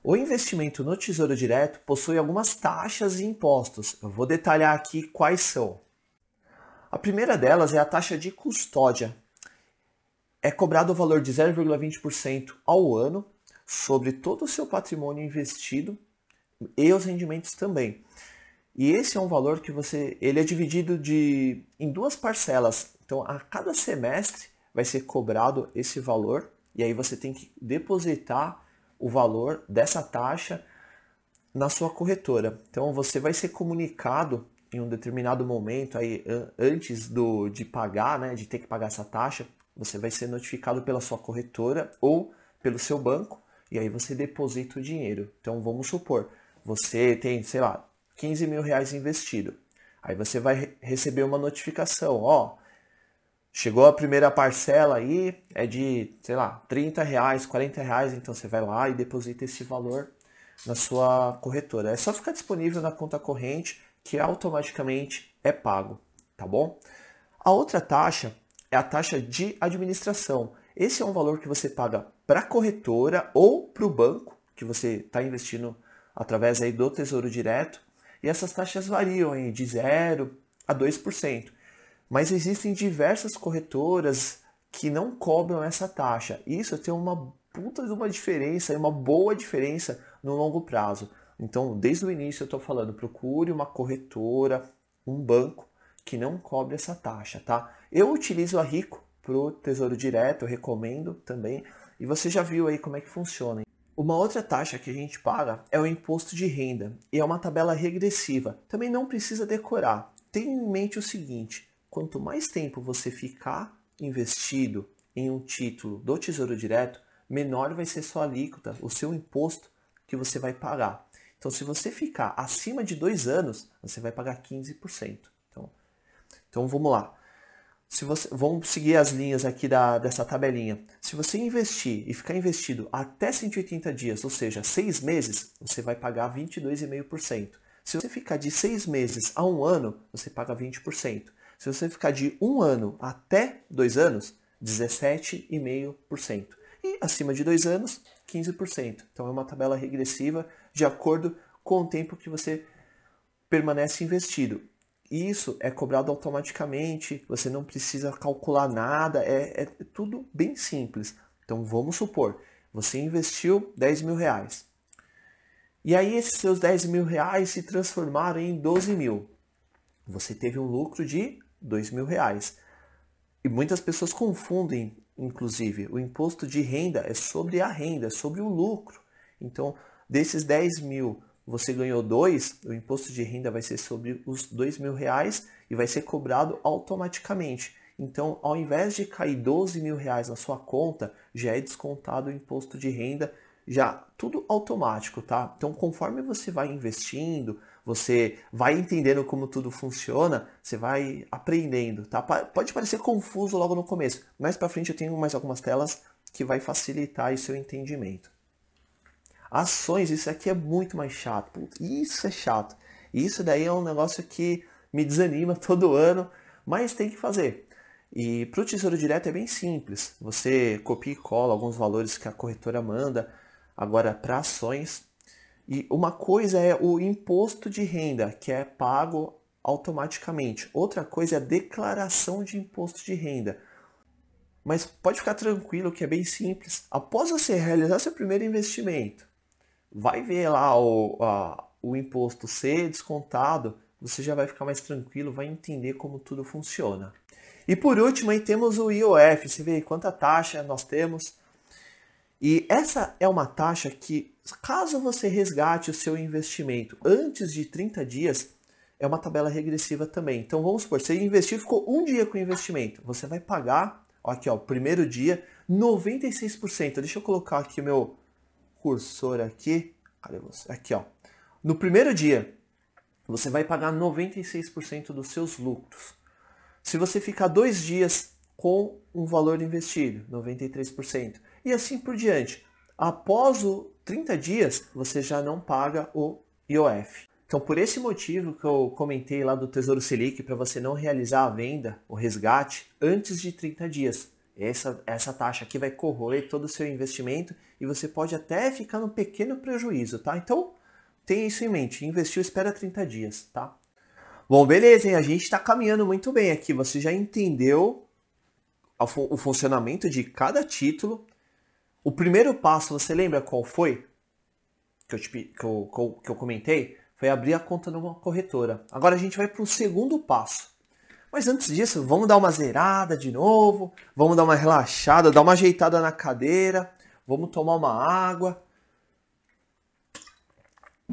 O investimento no Tesouro Direto possui algumas taxas e impostos. Eu vou detalhar aqui quais são. A primeira delas é a taxa de custódia. É cobrado o valor de 0,20% ao ano sobre todo o seu patrimônio investido e os rendimentos também. E esse é um valor que ele é dividido em 2 parcelas. Então, a cada semestre vai ser cobrado esse valor e aí você tem que depositar o valor dessa taxa na sua corretora. Então, você vai ser comunicado em um determinado momento, aí, antes de pagar, né, de ter que pagar essa taxa, você vai ser notificado pela sua corretora ou pelo seu banco e aí você deposita o dinheiro. Então, vamos supor, você tem, sei lá, 15 mil reais investido. Aí você vai receber uma notificação, ó, chegou a primeira parcela aí, é de, sei lá, 30 reais, 40 reais, então você vai lá e deposita esse valor na sua corretora. É só ficar disponível na conta corrente que automaticamente é pago, tá bom? A outra taxa é a taxa de administração. Esse é um valor que você paga para a corretora ou para o banco, que você está investindo através aí do Tesouro Direto, e essas taxas variam aí de 0 a 2%. Mas existem diversas corretoras que não cobram essa taxa. Isso tem uma puta de uma diferença, uma boa diferença no longo prazo. Então, desde o início eu estou falando, procure uma corretora, um banco que não cobre essa taxa, tá? Eu utilizo a Rico para o Tesouro Direto, eu recomendo também. E você já viu aí como é que funciona. Uma outra taxa que a gente paga é o imposto de renda. E é uma tabela regressiva. Também não precisa decorar. Tenha em mente o seguinte, quanto mais tempo você ficar investido em um título do Tesouro Direto, menor vai ser sua alíquota, o seu imposto que você vai pagar. Então, se você ficar acima de 2 anos, você vai pagar 15%. Então vamos lá. Vamos seguir as linhas aqui dessa tabelinha. Se você investir e ficar investido até 180 dias, ou seja, 6 meses, você vai pagar 22,5%. Se você ficar de 6 meses a 1 ano, você paga 20%. Se você ficar de 1 ano até 2 anos, 17,5%. E acima de 2 anos, 15%. Então é uma tabela regressiva de acordo com o tempo que você permanece investido. Isso é cobrado automaticamente, você não precisa calcular nada, é tudo bem simples. Então vamos supor, você investiu 10 mil reais. E aí esses seus 10 mil reais se transformaram em 12 mil. Você teve um lucro de 2 mil reais. E muitas pessoas confundem, inclusive, o imposto de renda é sobre a renda, é sobre o lucro. Então, desses 10 mil, você ganhou 2, o imposto de renda vai ser sobre os 2 mil reais e vai ser cobrado automaticamente. Então, ao invés de cair 12 mil reais na sua conta, já é descontado o imposto de renda, já tudo automático, tá? Então, conforme você vai investindo, você vai entendendo como tudo funciona, você vai aprendendo, tá? Pode parecer confuso logo no começo, mais para frente eu tenho mais algumas telas que vai facilitar o seu entendimento. Ações, isso aqui é muito mais chato. Putz, isso é chato. Isso daí é um negócio que me desanima todo ano, mas tem que fazer. E para o Tesouro Direto é bem simples. Você copia e cola alguns valores que a corretora manda agora para ações. E uma coisa é o imposto de renda, que é pago automaticamente. Outra coisa é a declaração de imposto de renda. Mas pode ficar tranquilo que é bem simples. Após você realizar seu primeiro investimento, vai ver lá o imposto ser descontado, você já vai ficar mais tranquilo, vai entender como tudo funciona. E por último aí temos o IOF, você vê quanta taxa nós temos. E essa é uma taxa que, caso você resgate o seu investimento antes de 30 dias, é uma tabela regressiva também. Então vamos supor, você investiu, ficou um dia com o investimento, você vai pagar, aqui ó, primeiro dia, 96%. Deixa eu colocar aqui o meu cursor aqui, cadê você? Aqui ó, no primeiro dia, você vai pagar 96% dos seus lucros. Se você ficar 2 dias com um valor investido, 93%. E assim por diante. Após os 30 dias, você já não paga o IOF. Então, por esse motivo que eu comentei lá do Tesouro Selic, para você não realizar a venda, o resgate, antes de 30 dias. Essa taxa aqui vai corroer todo o seu investimento e você pode até ficar num pequeno prejuízo, tá? Então, tenha isso em mente. Investiu, espera 30 dias, tá? Bom, beleza, hein? A gente está caminhando muito bem aqui. Você já entendeu o funcionamento de cada título. O primeiro passo, você lembra qual foi? Que eu comentei? Foi abrir a conta numa corretora. Agora a gente vai para o segundo passo. Mas antes disso, vamos dar uma zerada de novo. Vamos dar uma relaxada, dar uma ajeitada na cadeira. Vamos tomar uma água.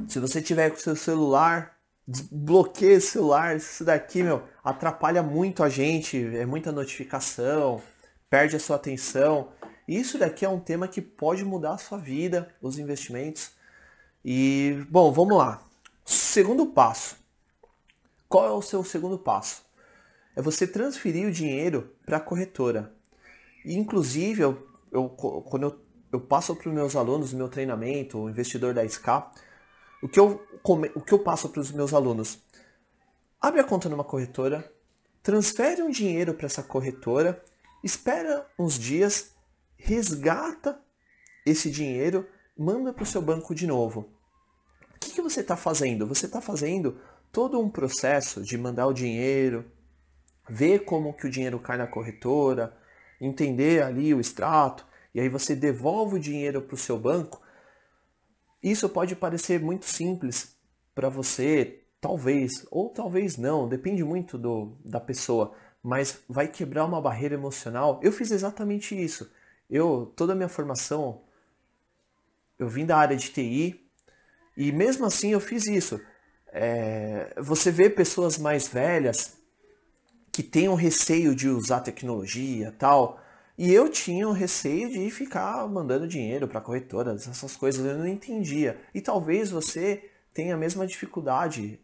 Se você tiver com o seu celular, desbloqueia o celular. Isso daqui, atrapalha muito a gente. É muita notificação, perde a sua atenção. Isso daqui é um tema que pode mudar a sua vida, os investimentos. E, bom, vamos lá. Segundo passo. Qual é o seu segundo passo? É você transferir o dinheiro para a corretora. E, inclusive, quando eu passo para os meus alunos no meu treinamento, o Investidor 10K, o que eu passo para os meus alunos? Abre a conta numa corretora, transfere um dinheiro para essa corretora, espera uns dias, resgata esse dinheiro, manda para o seu banco de novo. O que você está fazendo? Você está fazendo todo um processo de mandar o dinheiro, ver como que o dinheiro cai na corretora, entender ali o extrato, e aí você devolve o dinheiro para o seu banco. Isso pode parecer muito simples para você, talvez, ou talvez não, depende muito da pessoa, mas vai quebrar uma barreira emocional. Eu fiz exatamente isso. Toda a minha formação, eu vim da área de TI, e mesmo assim eu fiz isso. Você vê pessoas mais velhas que têm um receio de usar tecnologia e tal, e eu tinha um receio de ficar mandando dinheiro para corretoras, essas coisas, eu não entendia. E talvez você tenha a mesma dificuldade,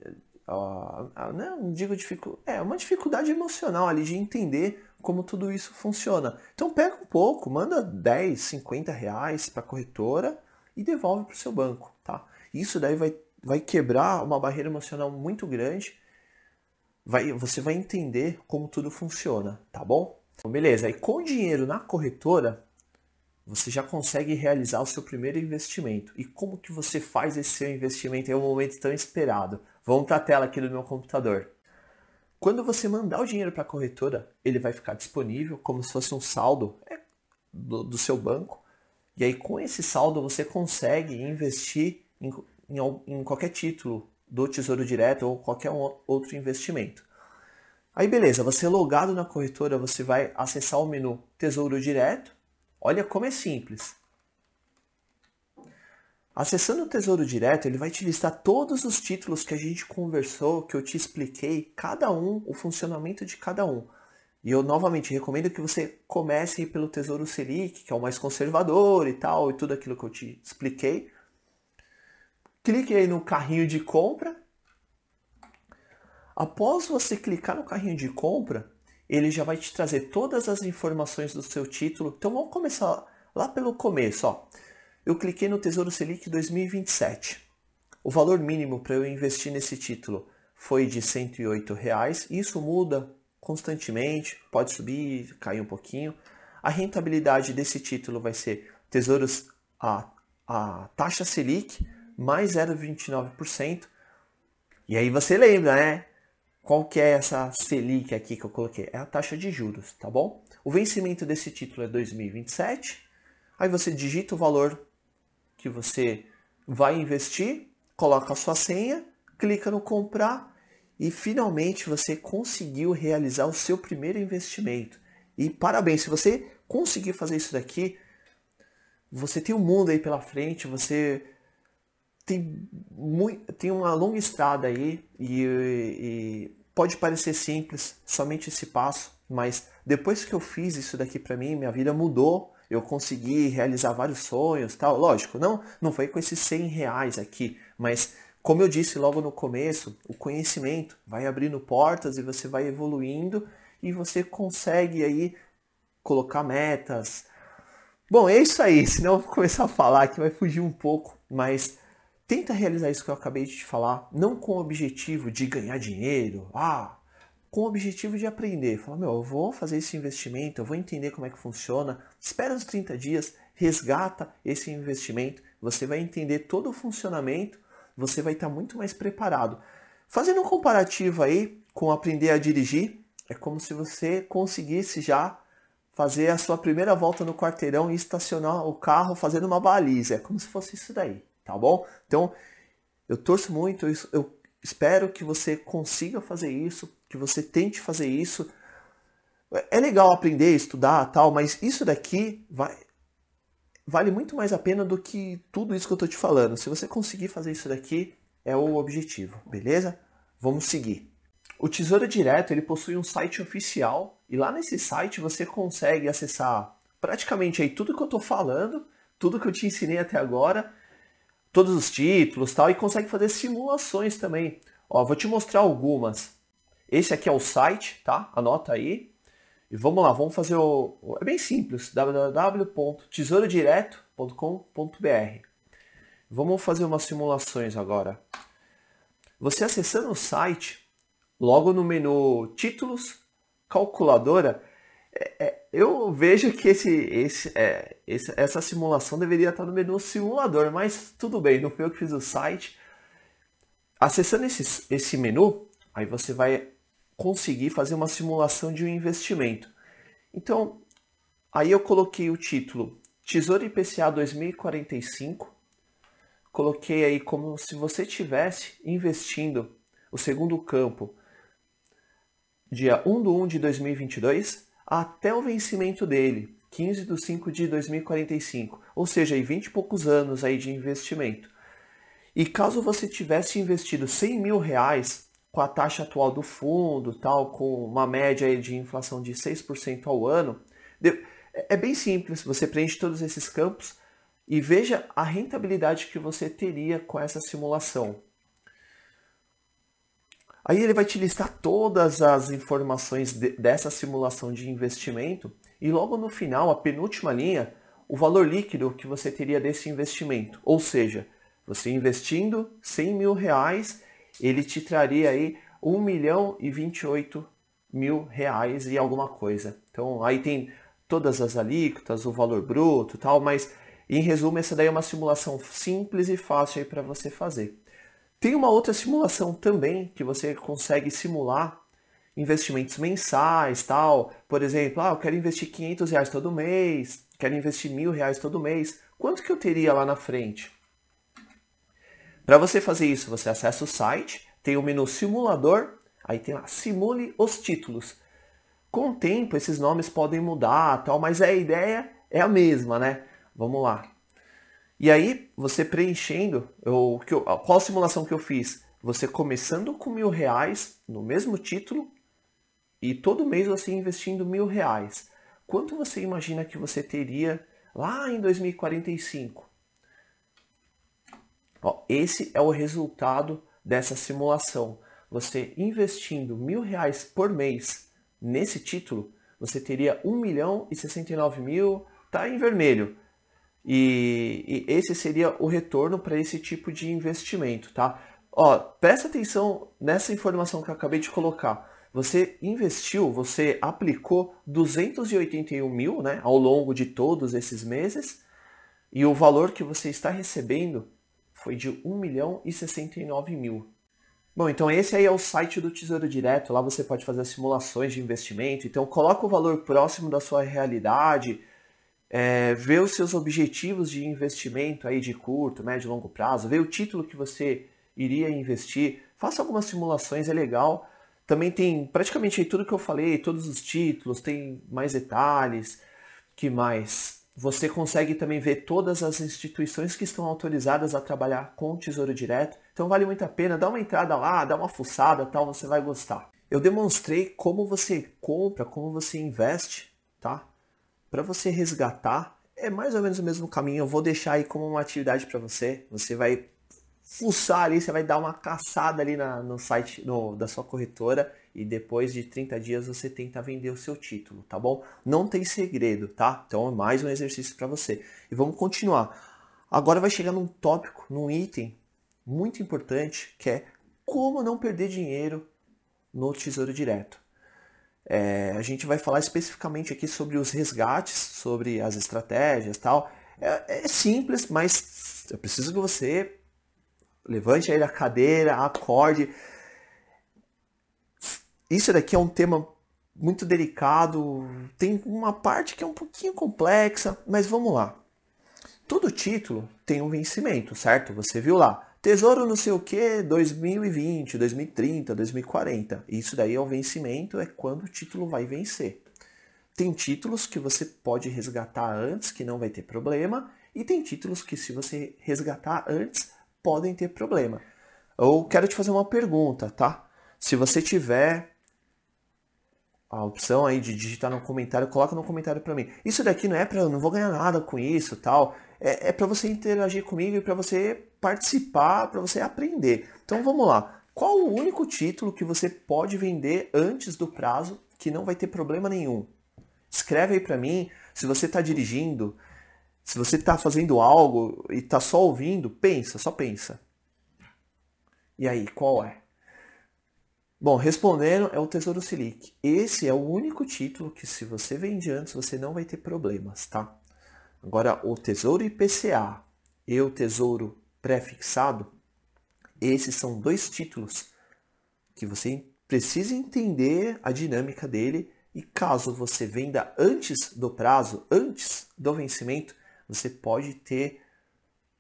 não digo dificuldade, uma dificuldade emocional ali de entender como tudo isso funciona. Então pega um pouco, manda 10, 50 reais para a corretora e devolve para o seu banco, tá? Isso daí vai quebrar uma barreira emocional muito grande. Você vai entender como tudo funciona, tá bom? Então, beleza, aí com o dinheiro na corretora, você já consegue realizar o seu primeiro investimento. E como que você faz esse seu investimento em um momento tão esperado? Vamos para a tela aqui do meu computador. Quando você mandar o dinheiro para a corretora, ele vai ficar disponível como se fosse um saldo do seu banco. E aí com esse saldo você consegue investir em qualquer título do Tesouro Direto ou qualquer outro investimento. Aí beleza, você logado na corretora, você vai acessar o menu Tesouro Direto. Olha como é simples. Acessando o Tesouro Direto, ele vai te listar todos os títulos que a gente conversou, que eu te expliquei, cada um, o funcionamento de cada um. E eu novamente recomendo que você comece pelo Tesouro Selic, que é o mais conservador e tal, e tudo aquilo que eu te expliquei. Clique aí no carrinho de compra. Após você clicar no carrinho de compra, ele já vai te trazer todas as informações do seu título. Então vamos começar lá pelo começo. Ó. Eu cliquei no Tesouro Selic 2027. O valor mínimo para eu investir nesse título foi de R$ 108. Isso muda constantemente, pode subir, cair um pouquinho. A rentabilidade desse título vai ser a taxa Selic mais 0,29%. E aí você lembra, né? Qual que é essa Selic aqui que eu coloquei? É a taxa de juros, tá bom? O vencimento desse título é 2027. Aí você digita o valor que você vai investir, coloca a sua senha, clica no comprar e finalmente você conseguiu realizar o seu primeiro investimento. E parabéns, se você conseguir fazer isso daqui, você tem um mundo aí pela frente, você tem uma longa estrada aí e pode parecer simples, somente esse passo, mas depois que eu fiz isso daqui para mim, minha vida mudou, eu consegui realizar vários sonhos, tal. Lógico, não foi com esses 100 reais aqui, mas como eu disse logo no começo, o conhecimento vai abrindo portas e você vai evoluindo e você consegue aí colocar metas. Bom, é isso aí, senão eu vou começar a falar que vai fugir um pouco, mas tenta realizar isso que eu acabei de te falar, não com o objetivo de ganhar dinheiro, com o objetivo de aprender. Fala, eu vou fazer esse investimento, eu vou entender como é que funciona, espera uns 30 dias, resgata esse investimento, você vai entender todo o funcionamento, você vai estar muito mais preparado. Fazendo um comparativo aí com aprender a dirigir, é como se você conseguisse já fazer a sua primeira volta no quarteirão e estacionar o carro fazendo uma baliza, é como se fosse isso daí. Tá bom? Então, eu torço muito, eu espero que você consiga fazer isso, que você tente fazer isso. É legal aprender, estudar, tal, mas isso daqui vale muito mais a pena do que tudo isso que eu tô te falando. Se você conseguir fazer isso daqui, é o objetivo, beleza? Vamos seguir. O Tesouro Direto, ele possui um site oficial e lá nesse site você consegue acessar praticamente aí tudo que eu tô falando, tudo que eu te ensinei até agora. todos os títulos, tal, e consegue fazer simulações também. Ó, vou te mostrar algumas. Esse aqui é o site, tá? Anota aí. E vamos lá, vamos fazer é bem simples, www.tesourodireto.com.br. Vamos fazer umas simulações agora. Você acessando o site, logo no menu Títulos, Calculadora, eu vejo que essa simulação deveria estar no menu Simulador, mas tudo bem, não fui eu que fiz o site. Acessando esse menu, aí você vai conseguir fazer uma simulação de um investimento. Então, aí eu coloquei o título Tesouro IPCA 2045, coloquei aí como se você estivesse investindo o segundo campo dia 1/1 de 2022 até o vencimento dele, 15/5 de 2045, ou seja, aí 20 e poucos anos aí de investimento. E caso você tivesse investido 100 mil reais com a taxa atual do fundo, tal, com uma média aí de inflação de 6% ao ano, é bem simples, você preenche todos esses campos e veja a rentabilidade que você teria com essa simulação. Aí ele vai te listar todas as informações dessa simulação de investimento e logo no final, a penúltima linha, o valor líquido que você teria desse investimento. Ou seja, você investindo 100 mil reais, ele te traria aí 1.028.000 reais e alguma coisa. Então aí tem todas as alíquotas, o valor bruto e tal, mas em resumo essa daí é uma simulação simples e fácil aí para você fazer. Tem uma outra simulação também que você consegue simular investimentos mensais, tal. Por exemplo, eu quero investir 500 reais todo mês, quero investir 1.000 reais todo mês. Quanto que eu teria lá na frente? Para você fazer isso, você acessa o site, tem o menu simulador, aí tem lá, simule os títulos. Com o tempo, esses nomes podem mudar, tal, mas a ideia é a mesma, né? Vamos lá. E aí, você preenchendo, qual simulação que eu fiz? Você começando com 1.000 reais no mesmo título e todo mês você investindo 1.000 reais. Quanto você imagina que você teria lá em 2045? Ó, esse é o resultado dessa simulação. Você investindo 1.000 reais por mês nesse título, você teria 1.069.000, tá em vermelho. E esse seria o retorno para esse tipo de investimento, tá? Ó, presta atenção nessa informação que eu acabei de colocar. Você investiu, você aplicou 281 mil, né, ao longo de todos esses meses, e o valor que você está recebendo foi de 1.069.000. Bom, então esse aí é o site do Tesouro Direto, lá você pode fazer simulações de investimento, então coloca o valor próximo da sua realidade, ver os seus objetivos de investimento aí de curto, médio e longo prazo, ver o título que você iria investir, faça algumas simulações, é legal. Também tem praticamente tudo que eu falei, todos os títulos, tem mais detalhes, que mais? Você consegue também ver todas as instituições que estão autorizadas a trabalhar com o Tesouro Direto, então vale muito a pena, dá uma entrada lá, dá uma fuçada, tal, você vai gostar. Eu demonstrei como você compra, como você investe, tá? Para você resgatar, é mais ou menos o mesmo caminho. Eu vou deixar aí como uma atividade para você. Você vai fuçar ali, você vai dar uma caçada ali no site da sua corretora e depois de 30 dias você tenta vender o seu título, tá bom? Não tem segredo, tá? Então é mais um exercício para você. E vamos continuar. Agora vai chegar num tópico, num item muito importante, que é como não perder dinheiro no Tesouro Direto. A gente vai falar especificamente aqui sobre os resgates, sobre as estratégias e tal. É simples, mas eu preciso que você levante aí da cadeira, acorde. Isso daqui é um tema muito delicado, tem uma parte que é um pouquinho complexa, mas vamos lá. Todo título tem um vencimento, certo? Você viu lá. Tesouro não sei o que, 2020, 2030, 2040. Isso daí é o vencimento, é quando o título vai vencer. Tem títulos que você pode resgatar antes, que não vai ter problema, e tem títulos que se você resgatar antes, podem ter problema. Eu quero te fazer uma pergunta, tá? Se você tiver a opção aí de digitar no comentário, coloca no comentário para mim. Isso daqui não é para eu não vou ganhar nada com isso, tal. é para você interagir comigo e para você participar, para você aprender. Então vamos lá. Qual o único título que você pode vender antes do prazo que não vai ter problema nenhum? Escreve aí para mim. Se você está dirigindo, se você está fazendo algo e está só ouvindo, pensa, só pensa. E aí, qual é? Bom, respondendo, é o Tesouro Selic. Esse é o único título que, se você vende antes, você não vai ter problemas, tá? Agora, o Tesouro IPCA e o Tesouro Pré-fixado, esses são dois títulos que você precisa entender a dinâmica dele, e caso você venda antes do prazo, antes do vencimento, você pode ter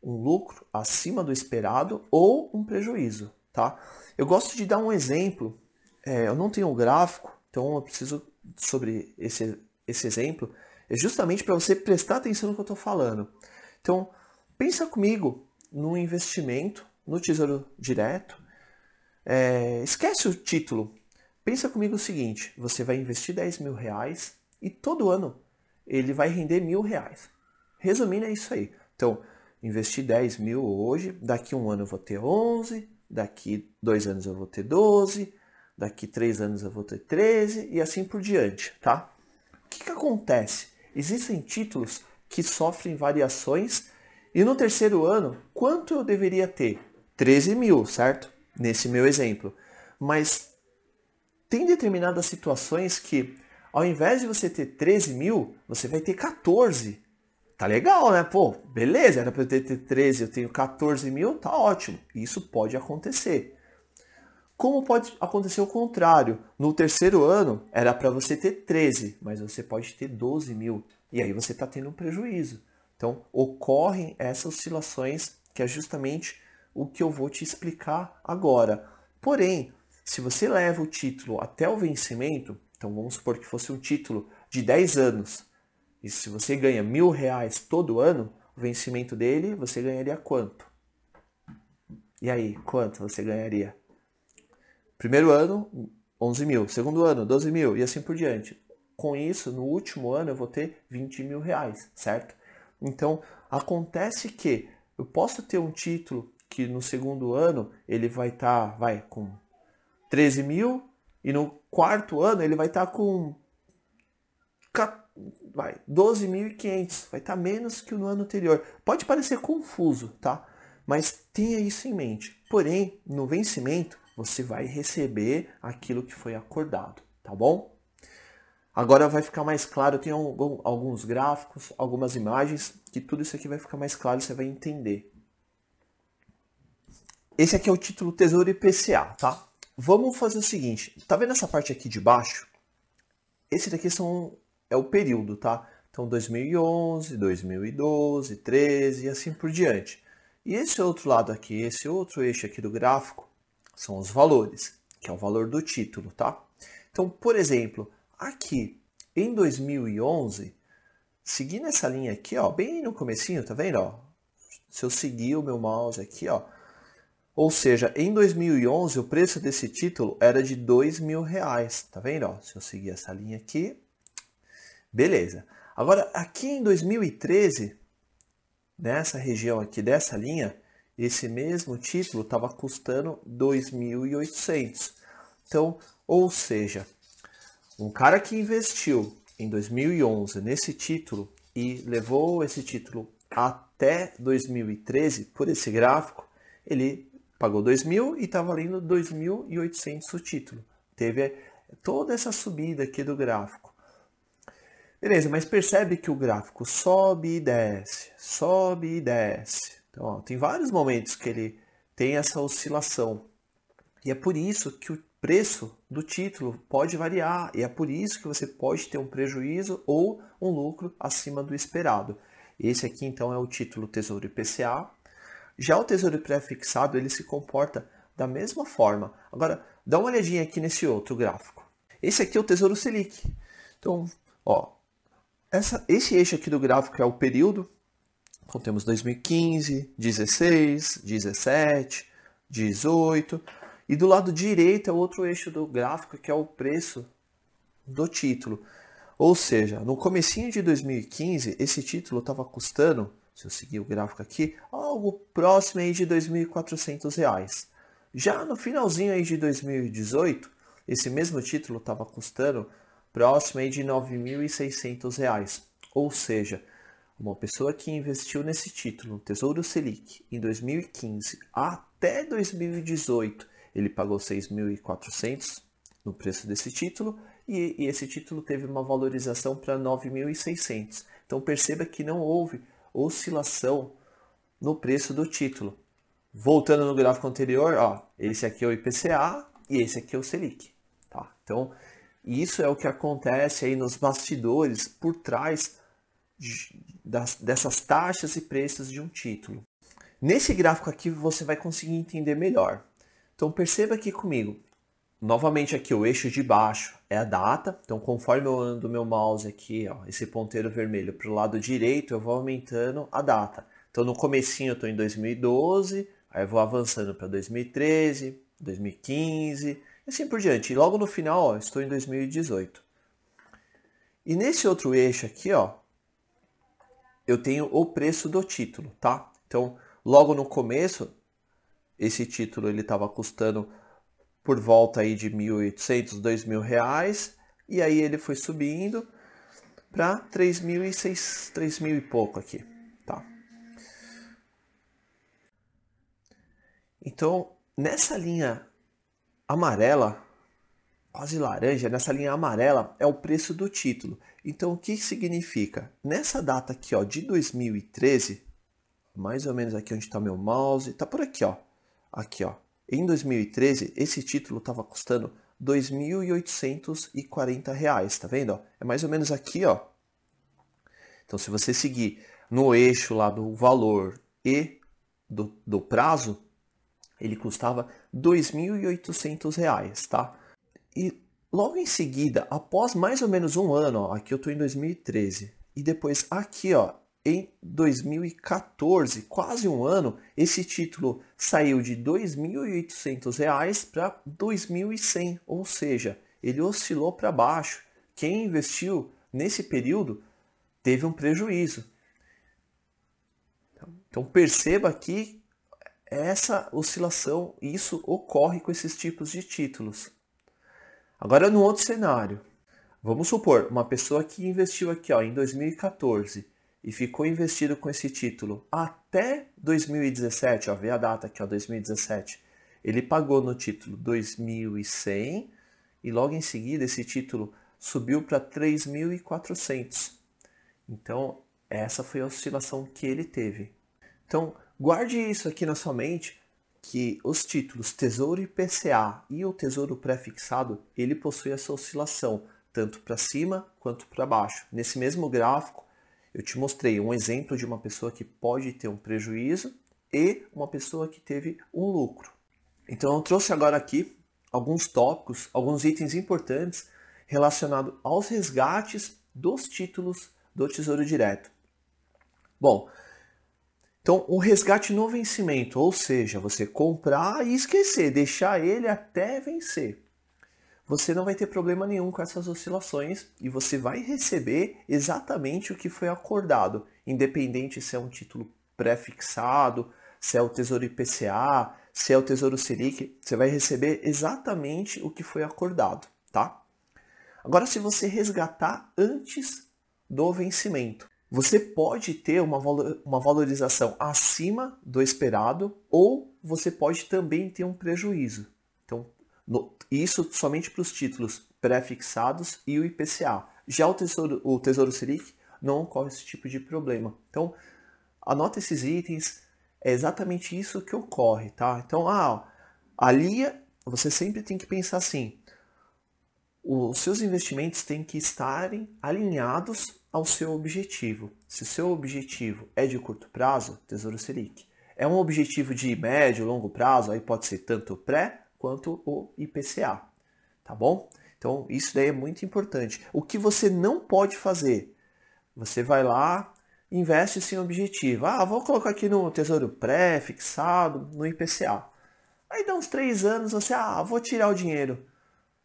um lucro acima do esperado ou um prejuízo, tá? Eu gosto de dar um exemplo. Eu não tenho um gráfico, então eu preciso sobre esse exemplo. É justamente para você prestar atenção no que eu estou falando. Então, pensa comigo no investimento, no Tesouro Direto. Esquece o título. Pensa comigo o seguinte: você vai investir R$10.000 e todo ano ele vai render R$1.000. Resumindo, é isso aí. Então, investir 10 mil hoje, daqui um ano eu vou ter 11, daqui 2 anos eu vou ter 12, daqui 3 anos eu vou ter 13 e assim por diante, tá? O que acontece? Existem títulos que sofrem variações e no terceiro ano, quanto eu deveria ter? 13 mil, certo? Nesse meu exemplo. Mas tem determinadas situações que, ao invés de você ter 13 mil, você vai ter 14. Tá legal, né? Pô, beleza, era para eu ter 13, eu tenho 14 mil, tá ótimo. Isso pode acontecer. Como pode acontecer o contrário? No terceiro ano, era para você ter 13, mas você pode ter 12 mil. E aí você está tendo um prejuízo. Então, ocorrem essas oscilações, que é justamente o que eu vou te explicar agora. Porém, se você leva o título até o vencimento, então vamos supor que fosse um título de 10 anos, e se você ganha R$1.000 todo ano, o vencimento dele, você ganharia quanto? E aí, quanto você ganharia? Primeiro ano, 11 mil. Segundo ano, 12 mil. E assim por diante. Com isso, no último ano, eu vou ter R$20.000, certo? Então, acontece que eu posso ter um título que no segundo ano, ele vai estar com 13 mil, e no quarto ano, ele vai estar com 12.500, vai estar menos que no ano anterior. Pode parecer confuso, tá? Mas tenha isso em mente. Porém, no vencimento, você vai receber aquilo que foi acordado, tá bom? Agora vai ficar mais claro, eu tenho alguns gráficos, algumas imagens, que tudo isso aqui vai ficar mais claro, você vai entender. Esse aqui é o título Tesouro IPCA, tá? Vamos fazer o seguinte, tá vendo essa parte aqui de baixo? Esse daqui é o período, tá? Então 2011, 2012, 13 e assim por diante. E esse outro lado aqui, esse outro eixo aqui do gráfico, são os valores, que é o valor do título, tá? Então, por exemplo, aqui em 2011, seguindo essa linha aqui, ó, bem no comecinho, tá vendo? Ó? Se eu seguir o meu mouse aqui, ó, ou seja, em 2011 o preço desse título era de R$2.000, tá vendo? Ó? Se eu seguir essa linha aqui, beleza. Agora, aqui em 2013, nessa região aqui dessa linha, esse mesmo título estava custando 2.800. Então, ou seja, um cara que investiu em 2011 nesse título e levou esse título até 2013, por esse gráfico, ele pagou 2.000 e está valendo 2.800 o título. Teve toda essa subida aqui do gráfico. Beleza, mas percebe que o gráfico sobe e desce, sobe e desce. Então, ó, tem vários momentos que ele tem essa oscilação. E é por isso que o preço do título pode variar. E é por isso que você pode ter um prejuízo ou um lucro acima do esperado. Esse aqui, então, é o título Tesouro IPCA. Já o Tesouro Pré-fixado, ele se comporta da mesma forma. Agora, dá uma olhadinha aqui nesse outro gráfico. Esse aqui é o Tesouro Selic. Então, ó, esse eixo aqui do gráfico é o período. Então temos 2015, 16, 17, 18. E do lado direito é o outro eixo do gráfico, que é o preço do título. Ou seja, no comecinho de 2015, esse título estava custando, se eu seguir o gráfico aqui, algo próximo aí de R$ 2.400. Já no finalzinho aí de 2018, esse mesmo título estava custando próximo aí de R$ 9.600. Ou seja, uma pessoa que investiu nesse título, no Tesouro Selic, em 2015 até 2018, ele pagou 6.400 no preço desse título e esse título teve uma valorização para 9.600. Então perceba que não houve oscilação no preço do título. Voltando no gráfico anterior, ó, esse aqui é o IPCA e esse aqui é o Selic. Tá? Então isso é o que acontece aí nos bastidores por trás dessas taxas e preços de um título. Nesse gráfico aqui você vai conseguir entender melhor. Então perceba aqui comigo, novamente aqui o eixo de baixo é a data, então conforme eu ando meu mouse aqui, ó, esse ponteiro vermelho para o lado direito, eu vou aumentando a data. Então no comecinho eu estou em 2012, aí eu vou avançando para 2013, 2015, e assim por diante. E logo no final, ó, estou em 2018. E nesse outro eixo aqui, ó, eu tenho o preço do título, tá? Então, logo no começo, esse título ele estava custando por volta aí de 1.800, R$ 2.000, e aí ele foi subindo para 3.600, 3.000 e pouco aqui, tá? Então, nessa linha amarela, quase laranja, nessa linha amarela é o preço do título. Então, o que significa? Nessa data aqui, ó, de 2013, mais ou menos aqui onde está meu mouse, tá por aqui, ó. Aqui, ó. Em 2013, esse título estava custando R$ 2.840, tá vendo? Ó? É mais ou menos aqui, ó. Então, se você seguir no eixo lá do valor e do prazo, ele custava R$ 2.800, tá? E logo em seguida, após mais ou menos um ano, ó, aqui eu estou em 2013, e depois aqui, ó, em 2014, quase um ano, esse título saiu de R$ 2.800 para R$ 2.100, ou seja, ele oscilou para baixo. Quem investiu nesse período teve um prejuízo. Então perceba que essa oscilação, isso ocorre com esses tipos de títulos. Agora, no outro cenário, vamos supor, uma pessoa que investiu aqui, ó, em 2014 e ficou investido com esse título até 2017, ó, vê a data aqui, ó, 2017, ele pagou no título 2.100 e logo em seguida esse título subiu para 3.400. Então, essa foi a oscilação que ele teve. Então, guarde isso aqui na sua mente, que os títulos Tesouro IPCA e o Tesouro Pré-fixado, ele possui essa oscilação, tanto para cima quanto para baixo. Nesse mesmo gráfico, eu te mostrei um exemplo de uma pessoa que pode ter um prejuízo e uma pessoa que teve um lucro. Então, eu trouxe agora aqui alguns tópicos, alguns itens importantes relacionados aos resgates dos títulos do Tesouro Direto. Bom, então, o resgate no vencimento, ou seja, você comprar e esquecer, deixar ele até vencer. Você não vai ter problema nenhum com essas oscilações e você vai receber exatamente o que foi acordado, independente se é um título pré-fixado, se é o Tesouro IPCA, se é o Tesouro Selic, você vai receber exatamente o que foi acordado, tá? Agora, se você resgatar antes do vencimento, você pode ter uma valorização acima do esperado ou você pode também ter um prejuízo. Então, isso somente para os títulos pré-fixados e o IPCA. Já o Tesouro Selic não ocorre esse tipo de problema. Então, anota esses itens, é exatamente isso que ocorre, tá? Então, ali você sempre tem que pensar assim, os seus investimentos têm que estarem alinhados ao seu objetivo. Se o seu objetivo é de curto prazo, Tesouro Selic. É um objetivo de médio, longo prazo, aí pode ser tanto o pré quanto o IPCA, tá bom? Então isso daí é muito importante. O que você não pode fazer? Você vai lá, investe sem objetivo. Vou colocar aqui no Tesouro Pré, fixado, no IPCA. Aí dá uns 3 anos, você, vou tirar o dinheiro.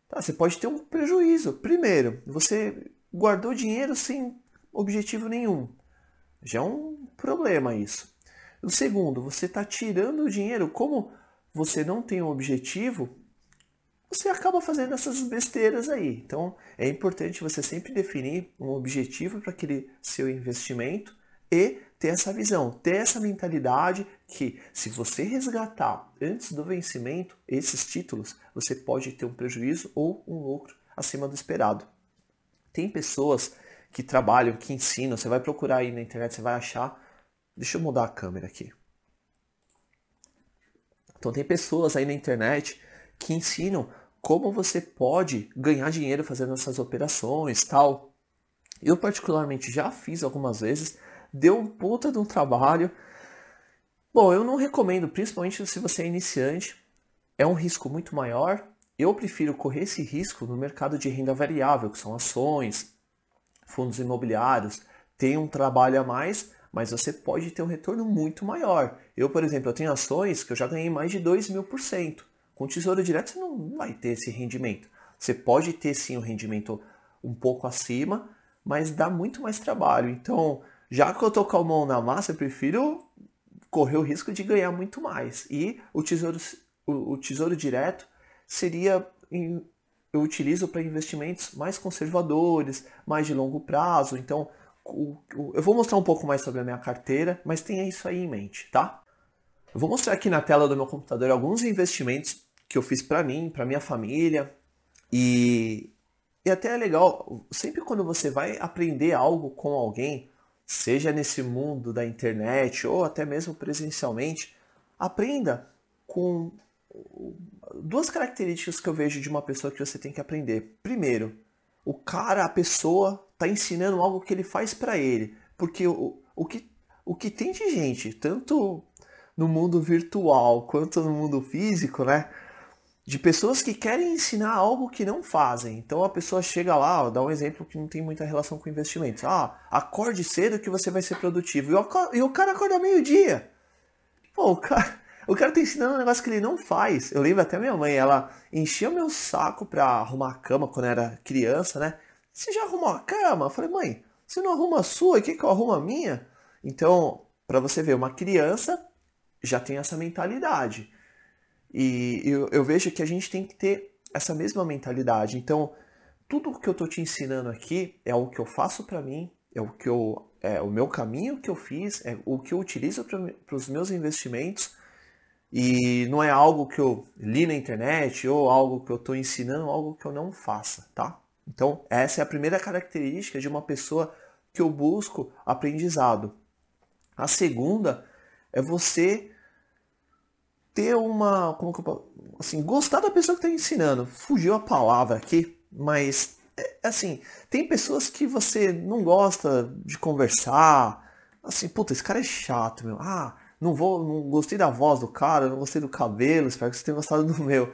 Tá, você pode ter um prejuízo. Primeiro, você guardou dinheiro sem objetivo nenhum. Já é um problema isso. O segundo, você está tirando o dinheiro. Como você não tem um objetivo, você acaba fazendo essas besteiras aí. Então, é importante você sempre definir um objetivo para aquele seu investimento e ter essa visão, ter essa mentalidade que se você resgatar antes do vencimento esses títulos, você pode ter um prejuízo ou um lucro acima do esperado. Tem pessoas que trabalham, que ensinam, você vai procurar aí na internet, você vai achar. Deixa eu mudar a câmera aqui. Então tem pessoas aí na internet que ensinam como você pode ganhar dinheiro fazendo essas operações, tal. Eu particularmente já fiz algumas vezes, deu um puta de um trabalho. Bom, eu não recomendo, principalmente se você é iniciante, é um risco muito maior. Eu prefiro correr esse risco no mercado de renda variável, que são ações, fundos imobiliários. Tem um trabalho a mais, mas você pode ter um retorno muito maior. Eu, por exemplo, eu tenho ações que eu já ganhei mais de 2.000%. Com Tesouro Direto você não vai ter esse rendimento. Você pode ter sim um rendimento um pouco acima, mas dá muito mais trabalho. Então, já que eu tô com a mão na massa, eu prefiro correr o risco de ganhar muito mais. E o tesouro Direto seria, eu utilizo para investimentos mais conservadores, mais de longo prazo. Então, eu vou mostrar um pouco mais sobre a minha carteira, mas tenha isso aí em mente, tá? Eu vou mostrar aqui na tela do meu computador alguns investimentos que eu fiz para mim, para minha família. E até é legal, sempre quando você vai aprender algo com alguém, seja nesse mundo da internet ou até mesmo presencialmente, aprenda com duas características que eu vejo de uma pessoa que você tem que aprender. Primeiro, a pessoa está ensinando algo que ele faz para ele. Porque o que tem de gente, tanto no mundo virtual quanto no mundo físico, né? De pessoas que querem ensinar algo que não fazem. Então a pessoa chega lá, ó, dá um exemplo que não tem muita relação com investimentos. Ah, acorde cedo que você vai ser produtivo. E o cara acorda meio-dia. Pô, o cara tá ensinando um negócio que ele não faz. Eu lembro até minha mãe, ela enchia o meu saco pra arrumar a cama quando eu era criança, né? Você já arrumou a cama? Eu falei, mãe, você não arruma a sua, que eu arrumo a minha? Então, pra você ver, uma criança já tem essa mentalidade. E eu vejo que a gente tem que ter essa mesma mentalidade. Então, tudo o que eu tô te ensinando aqui é o que eu faço pra mim, é o meu caminho que eu fiz, é o que eu utilizo para os meus investimentos. E não é algo que eu li na internet ou algo que eu estou ensinando, algo que eu não faça, tá? Então, essa é a primeira característica de uma pessoa que eu busco aprendizado. A segunda é você ter uma, como que eu posso, assim, gostar da pessoa que está ensinando. Fugiu a palavra aqui, mas assim, tem pessoas que você não gosta de conversar. Assim, puta, esse cara é chato, meu. Ah, não gostei da voz do cara, não gostei do cabelo, espero que você tenha gostado do meu.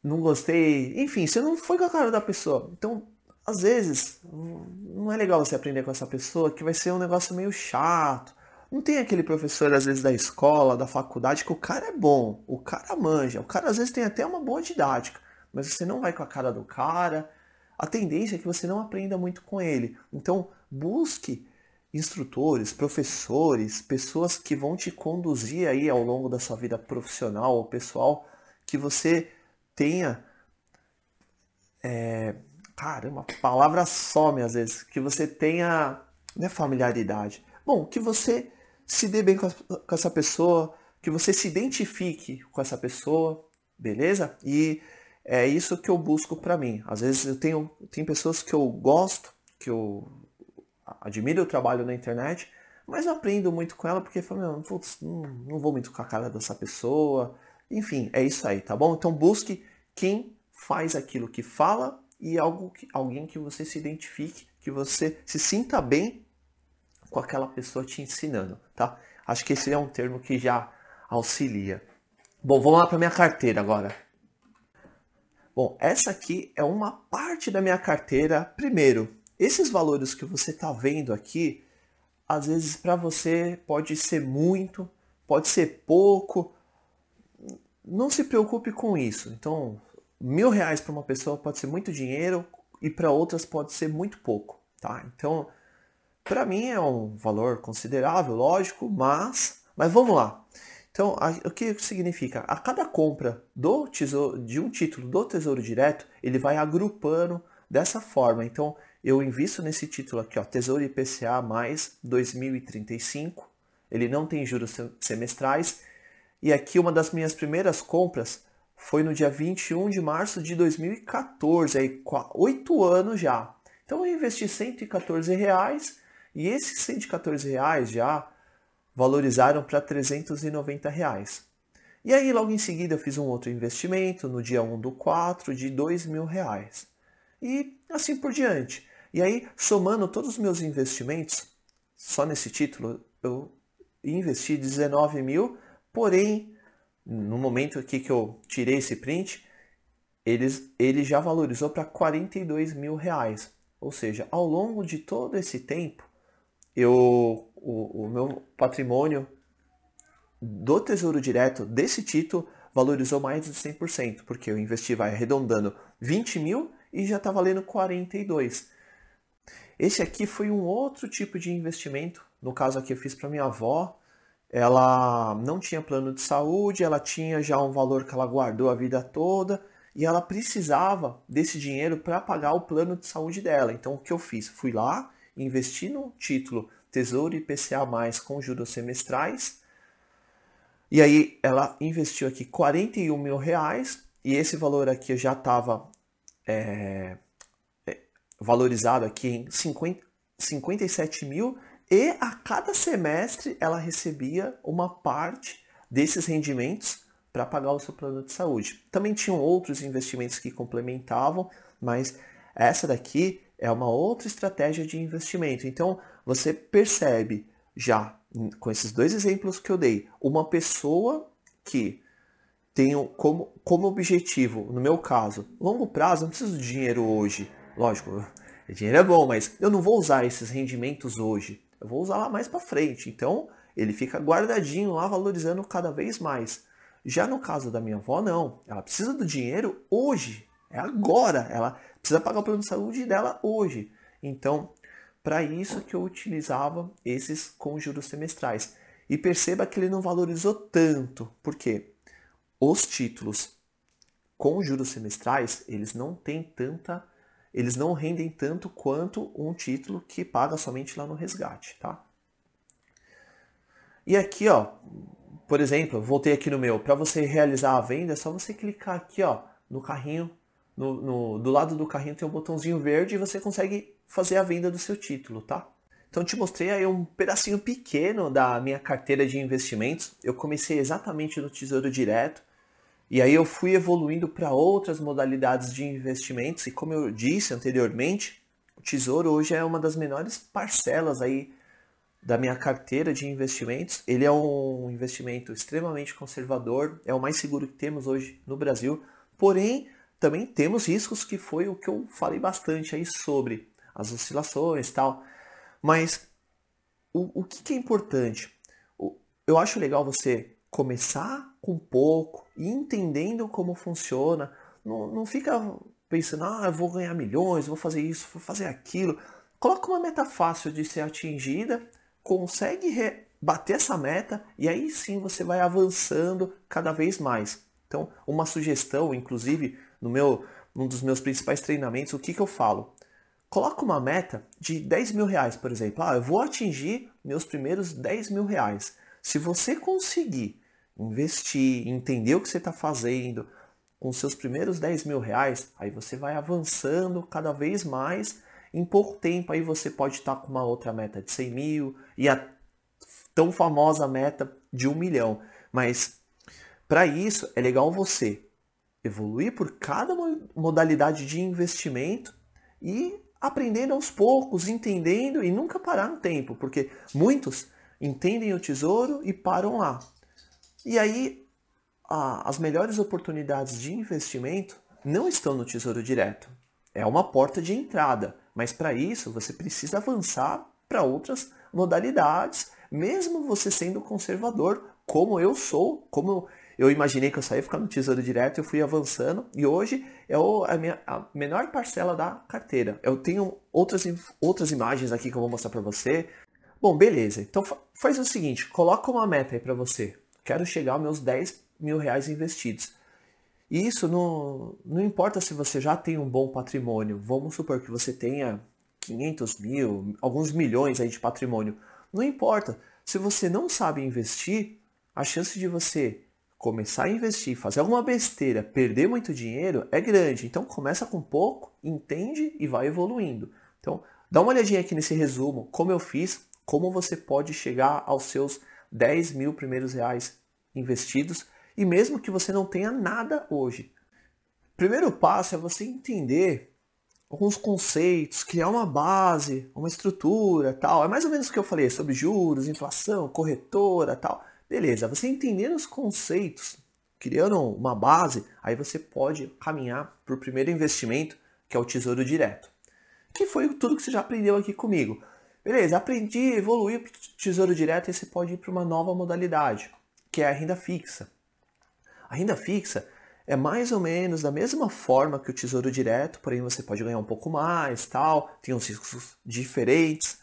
Não gostei. Enfim, você não foi com a cara da pessoa. Então, às vezes, não é legal você aprender com essa pessoa que vai ser um negócio meio chato. Não tem aquele professor, às vezes, da escola, da faculdade, que o cara é bom, o cara manja, o cara às vezes tem até uma boa didática, mas você não vai com a cara do cara. A tendência é que você não aprenda muito com ele. Então, busque instrutores, professores, pessoas que vão te conduzir aí ao longo da sua vida profissional ou pessoal, que você tenha, caramba, a palavra some às vezes, que você tenha, não é familiaridade, bom, que você se dê bem com essa pessoa, que você se identifique com essa pessoa, beleza? E é isso que eu busco para mim. Às vezes tem pessoas que eu gosto, que eu admiro o trabalho na internet, mas não aprendo muito com ela porque eu falo, putz, não vou muito com a cara dessa pessoa. Enfim, é isso aí, tá bom? Então busque quem faz aquilo que fala e alguém que você se identifique, que você se sinta bem com aquela pessoa te ensinando, tá? Acho que esse é um termo que já auxilia. Bom, vamos lá para minha carteira agora. Bom, essa aqui é uma parte da minha carteira. Primeiro, esses valores que você está vendo aqui, às vezes para você pode ser muito, pode ser pouco. Não se preocupe com isso. Então, R$ 1.000 para uma pessoa pode ser muito dinheiro e para outras pode ser muito pouco, tá? Então, Para mim é um valor considerável, lógico, mas vamos lá. Então, o que significa? A cada compra de um título do Tesouro Direto, ele vai agrupando dessa forma. Então, eu invisto nesse título aqui, ó, Tesouro IPCA mais 2035. Ele não tem juros semestrais. E aqui uma das minhas primeiras compras foi no dia 21 de março de 2014, aí 8 anos já. Então eu investi R$114 e esses R$114 já valorizaram para R$390. E aí logo em seguida eu fiz um outro investimento no dia 1/4 de R$2.000. E assim por diante. E aí, somando todos os meus investimentos, só nesse título eu investi 19 mil, porém, no momento aqui que eu tirei esse print, ele já valorizou para R$42.000. Ou seja, ao longo de todo esse tempo, o meu patrimônio do Tesouro Direto desse título valorizou mais de 100%, porque eu investi, vai arredondando 20 mil e já está valendo 42. Esse aqui foi um outro tipo de investimento, no caso aqui eu fiz para minha avó. Ela não tinha plano de saúde, ela tinha já um valor que ela guardou a vida toda e ela precisava desse dinheiro para pagar o plano de saúde dela. Então o que eu fiz? Fui lá, investi no título Tesouro IPCA+, com juros semestrais, e aí ela investiu aqui R$41.000 e esse valor aqui já estava valorizado aqui em 57 mil, e a cada semestre ela recebia uma parte desses rendimentos para pagar o seu plano de saúde. Também tinham outros investimentos que complementavam, mas essa daqui é uma outra estratégia de investimento. Então você percebe já com esses dois exemplos que eu dei, uma pessoa que tem como objetivo, no meu caso, longo prazo, não preciso de dinheiro hoje. Lógico, dinheiro é bom, mas eu não vou usar esses rendimentos hoje. Eu vou usar lá mais para frente. Então, ele fica guardadinho lá, valorizando cada vez mais. Já no caso da minha avó, não. Ela precisa do dinheiro hoje. É agora. Ela precisa pagar o plano de saúde dela hoje. Então, para isso que eu utilizava esses com juros semestrais. E perceba que ele não valorizou tanto. Por quê? Os títulos com juros semestrais, eles não rendem tanto quanto um título que paga somente lá no resgate, tá? E aqui, ó, por exemplo, voltei aqui no meu, para você realizar a venda, é só você clicar aqui, ó, no carrinho, do lado do carrinho tem um botãozinho verde e você consegue fazer a venda do seu título, tá? Então te mostrei aí um pedacinho pequeno da minha carteira de investimentos. Eu comecei exatamente no Tesouro Direto, e aí eu fui evoluindo para outras modalidades de investimentos, e como eu disse anteriormente, o Tesouro hoje é uma das menores parcelas aí da minha carteira de investimentos. Ele é um investimento extremamente conservador, é o mais seguro que temos hoje no Brasil, porém também temos riscos, que foi o que eu falei bastante aí sobre as oscilações e tal. Mas o que é importante? Eu acho legal você começar com pouco e entendendo como funciona. Não fica pensando, eu vou ganhar milhões, vou fazer isso, vou fazer aquilo. Coloca uma meta fácil de ser atingida, consegue bater essa meta e aí sim você vai avançando cada vez mais. Então, uma sugestão, inclusive, num dos meus principais treinamentos, o que eu falo? Coloca uma meta de R$10.000, por exemplo. Eu vou atingir meus primeiros R$10.000. Se você conseguir investir, entender o que você está fazendo com seus primeiros R$10.000, aí você vai avançando cada vez mais. Em pouco tempo aí você pode estar com uma outra meta de 100 mil e a tão famosa meta de 1 milhão. Mas para isso é legal você evoluir por cada modalidade de investimento e aprendendo aos poucos, entendendo e nunca parar no tempo, porque muitos entendem o tesouro e param lá. E aí as melhores oportunidades de investimento não estão no Tesouro Direto. É uma porta de entrada, mas para isso você precisa avançar para outras modalidades, mesmo você sendo conservador, como eu sou, como eu imaginei que eu só ia ficar no Tesouro Direto, eu fui avançando e hoje é a menor parcela da carteira. Eu tenho outras imagens aqui que eu vou mostrar para você. Bom, beleza. Então faz o seguinte, coloca uma meta aí para você. Quero chegar aos meus 10 mil reais investidos. E isso não importa se você já tem um bom patrimônio. Vamos supor que você tenha 500 mil, alguns milhões aí de patrimônio. Não importa. Se você não sabe investir, a chance de você começar a investir, fazer alguma besteira, perder muito dinheiro é grande. Então começa com pouco, entende e vai evoluindo. Então dá uma olhadinha aqui nesse resumo, como eu fiz, como você pode chegar aos seus 10 mil primeiros reais investidos, e mesmo que você não tenha nada hoje. O primeiro passo é você entender alguns conceitos, criar uma base, uma estrutura, tal. É mais ou menos o que eu falei sobre juros, inflação, corretora, tal. Beleza, você entendendo os conceitos, criando uma base, aí você pode caminhar para o primeiro investimento, que é o Tesouro Direto. Que foi tudo que você já aprendeu aqui comigo. Beleza, aprendi, evoluí para o Tesouro Direto e você pode ir para uma nova modalidade, que é a renda fixa. A renda fixa é mais ou menos da mesma forma que o Tesouro Direto, porém você pode ganhar um pouco mais, tal, tem uns riscos diferentes.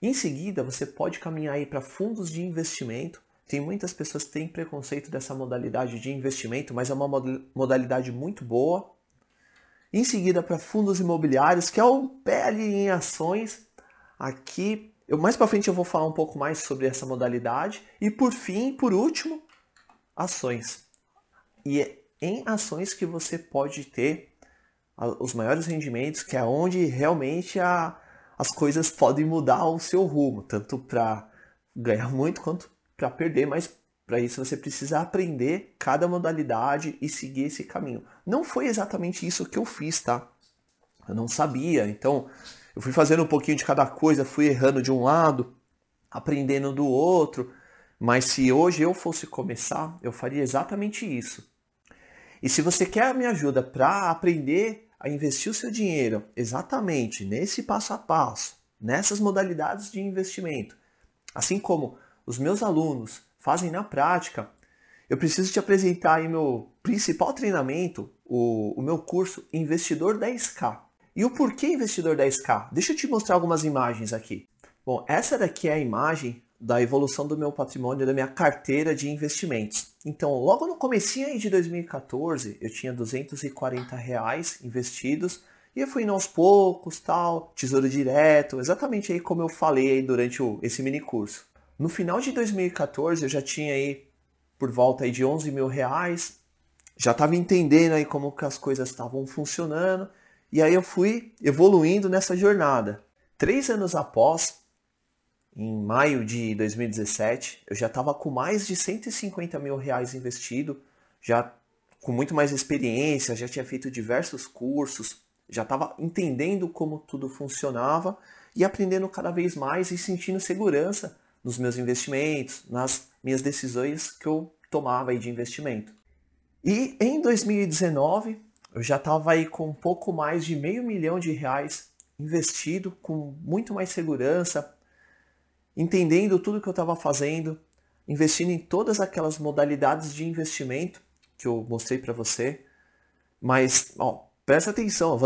Em seguida, você pode caminhar aí para fundos de investimento. Tem muitas pessoas que têm preconceito dessa modalidade de investimento, mas é uma modalidade muito boa. Em seguida, para fundos imobiliários, que é o pé ali em ações. Aqui, mais para frente eu vou falar um pouco mais sobre essa modalidade. E por fim, por último, ações. E é em ações que você pode ter os maiores rendimentos, que é onde realmente as coisas podem mudar o seu rumo, tanto para ganhar muito quanto para perder, mas para isso você precisa aprender cada modalidade e seguir esse caminho. Não foi exatamente isso que eu fiz, tá? Eu não sabia, então eu fui fazendo um pouquinho de cada coisa, fui errando de um lado, aprendendo do outro. Mas se hoje eu fosse começar, eu faria exatamente isso. E se você quer a minha ajuda para aprender a investir o seu dinheiro exatamente nesse passo a passo, nessas modalidades de investimento, assim como os meus alunos fazem na prática, eu preciso te apresentar aí meu principal treinamento, o meu curso Investidor 10K. E o porquê Investidor 10K? Deixa eu te mostrar algumas imagens aqui. Bom, essa daqui é a imagem da evolução do meu patrimônio, da minha carteira de investimentos. Então, logo no comecinho aí de 2014, eu tinha R$240 investidos e eu fui indo aos poucos, tal, Tesouro Direto, exatamente aí como eu falei aí durante esse mini curso. No final de 2014, eu já tinha aí por volta aí de R$11 mil, já estava entendendo aí como que as coisas estavam funcionando e aí eu fui evoluindo nessa jornada. 3 anos após, em maio de 2017, eu já estava com mais de R$150 mil investido, já com muito mais experiência, já tinha feito diversos cursos, já estava entendendo como tudo funcionava e aprendendo cada vez mais e sentindo segurança nos meus investimentos, nas minhas decisões que eu tomava aí de investimento. E em 2019, eu já estava aí com um pouco mais de R$500 mil investido, com muito mais segurança, entendendo tudo que eu estava fazendo, investindo em todas aquelas modalidades de investimento que eu mostrei para você. Mas, presta atenção,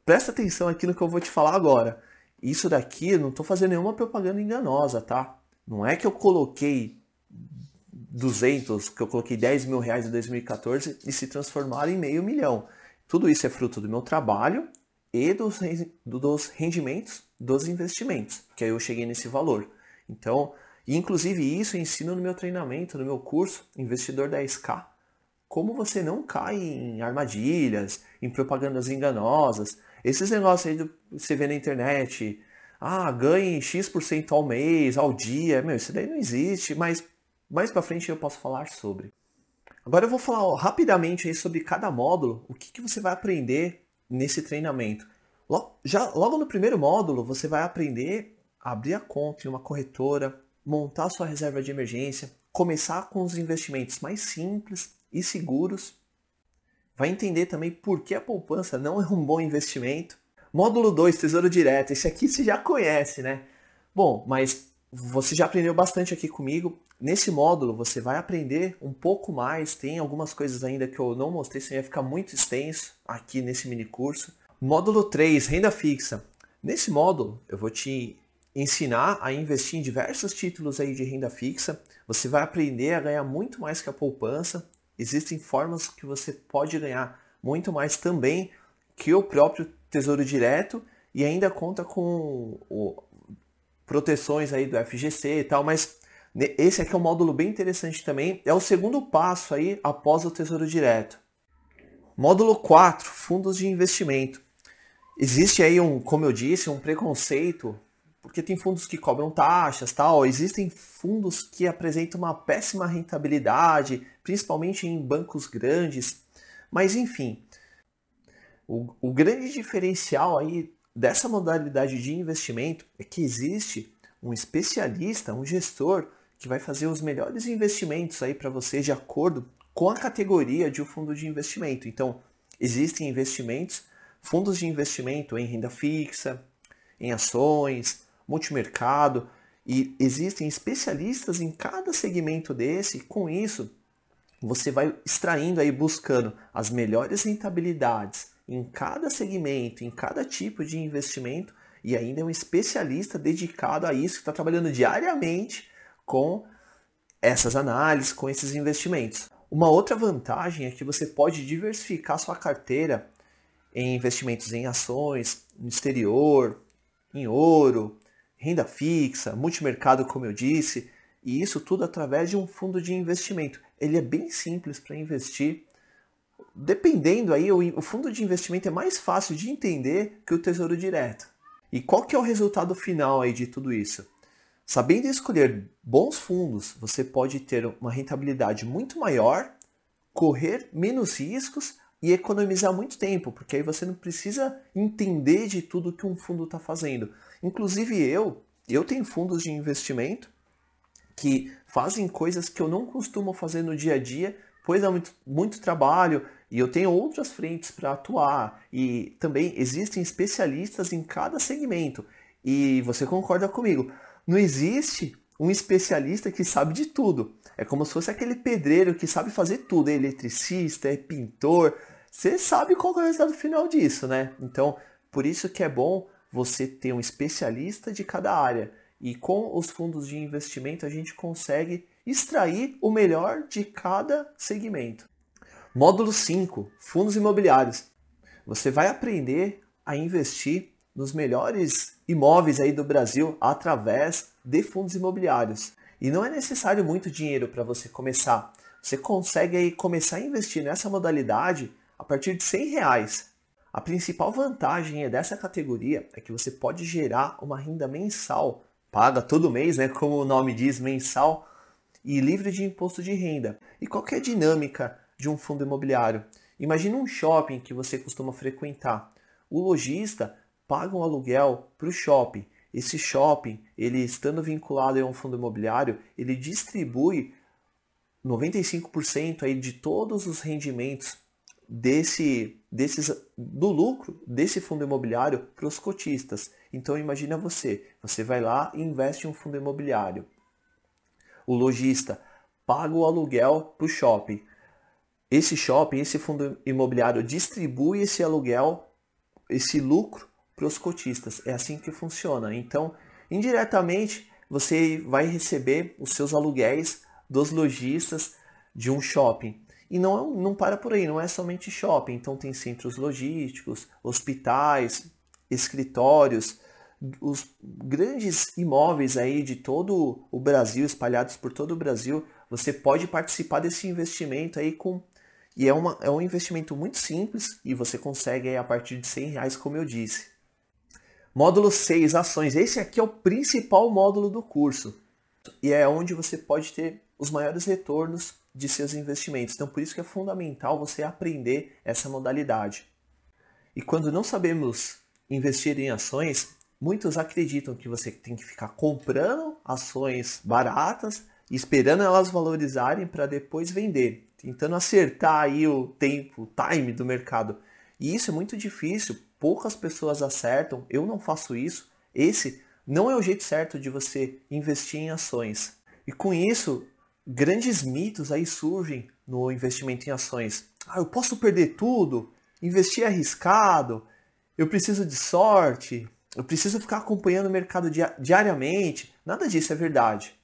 presta atenção aqui no que eu vou te falar agora. Isso daqui, eu não estou fazendo nenhuma propaganda enganosa, tá? Não é que eu coloquei 200, que eu coloquei R$10 mil em 2014 e se transformaram em R$500 mil. Tudo isso é fruto do meu trabalho e dos rendimentos dos investimentos, que aí eu cheguei nesse valor. Então, inclusive isso eu ensino no meu treinamento, no meu curso Investidor 10K, como você não cai em armadilhas, em propagandas enganosas, esses negócios aí você vê na internet, ganhe X% ao mês, ao dia, isso daí não existe, mas mais pra frente eu posso falar sobre. Agora eu vou falar rapidamente aí sobre cada módulo, o que você vai aprender nesse treinamento. Logo no primeiro módulo, você vai aprender a abrir a conta em uma corretora, montar sua reserva de emergência, começar com os investimentos mais simples e seguros. Vai entender também por que a poupança não é um bom investimento. Módulo 2, Tesouro Direto. Esse aqui você já conhece, né? Bom, mas você já aprendeu bastante aqui comigo. Nesse módulo você vai aprender um pouco mais, tem algumas coisas ainda que eu não mostrei, senão ia ficar muito extenso aqui nesse mini curso. Módulo 3, renda fixa. Nesse módulo eu vou te ensinar a investir em diversos títulos aí de renda fixa. Você vai aprender a ganhar muito mais que a poupança. Existem formas que você pode ganhar muito mais também que o próprio Tesouro Direto e ainda conta com proteções aí do FGC e tal, mas esse aqui é um módulo bem interessante também. É o segundo passo aí após o Tesouro Direto. Módulo 4, fundos de investimento. Existe aí como eu disse, um preconceito, porque tem fundos que cobram taxas, tal. Existem fundos que apresentam uma péssima rentabilidade, principalmente em bancos grandes. Mas enfim, o grande diferencial aí dessa modalidade de investimento é que existe um especialista, um gestor, que vai fazer os melhores investimentos aí para você de acordo com a categoria de um fundo de investimento. Então, existem investimentos, fundos de investimento em renda fixa, em ações, multimercado, e existem especialistas em cada segmento desse. Com isso, você vai extraindo aí, buscando as melhores rentabilidades em cada segmento, em cada tipo de investimento, e ainda é um especialista dedicado a isso, que está trabalhando diariamente com essas análises, com esses investimentos. Uma outra vantagem é que você pode diversificar sua carteira em investimentos em ações, no exterior, em ouro, renda fixa, multimercado, como eu disse, e isso tudo através de um fundo de investimento. Ele é bem simples para investir. Dependendo aí, o fundo de investimento é mais fácil de entender que o Tesouro Direto. E qual que é o resultado final aí de tudo isso? Sabendo escolher bons fundos, você pode ter uma rentabilidade muito maior, correr menos riscos e economizar muito tempo, porque aí você não precisa entender de tudo que um fundo está fazendo. Inclusive eu tenho fundos de investimento que fazem coisas que eu não costumo fazer no dia a dia, pois é muito trabalho e eu tenho outras frentes para atuar. E também existem especialistas em cada segmento. E você concorda comigo, não existe um especialista que sabe de tudo. É como se fosse aquele pedreiro que sabe fazer tudo, é eletricista, é pintor. Você sabe qual é o resultado final disso, né? Então, por isso que é bom você ter um especialista de cada área. E com os fundos de investimento a gente consegue extrair o melhor de cada segmento. Módulo 5, fundos imobiliários. Você vai aprender a investir nos melhores imóveis aí do Brasil através de fundos imobiliários. E não é necessário muito dinheiro para você começar. Você consegue aí começar a investir nessa modalidade a partir de R$100. A principal vantagem dessa categoria é que você pode gerar uma renda mensal, paga todo mês, né, como o nome diz, mensal, e livre de imposto de renda. E qual que é a dinâmica de um fundo imobiliário? Imagina um shopping que você costuma frequentar. O lojista paga um aluguel para o shopping. Esse shopping, ele estando vinculado a um fundo imobiliário, ele distribui 95% aí de todos os rendimentos do lucro desse fundo imobiliário para os cotistas. Então imagina você vai lá e investe em um fundo imobiliário. O lojista paga o aluguel para o shopping. Esse fundo imobiliário distribui esse aluguel, esse lucro para os cotistas. É assim que funciona. Então, indiretamente, você vai receber os seus aluguéis dos lojistas de um shopping. E não para por aí, não é somente shopping. Então tem centros logísticos, hospitais, escritórios, os grandes imóveis aí de todo o Brasil, espalhados por todo o Brasil. Você pode participar desse investimento aí e é um investimento muito simples e você consegue aí a partir de R$100, como eu disse. Módulo 6, ações. Esse aqui é o principal módulo do curso e é onde você pode ter os maiores retornos de seus investimentos. Então, por isso que é fundamental você aprender essa modalidade. E quando não sabemos investir em ações, muitos acreditam que você tem que ficar comprando ações baratas e esperando elas valorizarem para depois vender, tentando acertar aí o tempo, o time do mercado. E isso é muito difícil, poucas pessoas acertam, eu não faço isso. Esse não é o jeito certo de você investir em ações. E com isso, grandes mitos aí surgem no investimento em ações. Ah, eu posso perder tudo, investir é arriscado, eu preciso de sorte, eu preciso ficar acompanhando o mercado diariamente. Nada disso é verdade.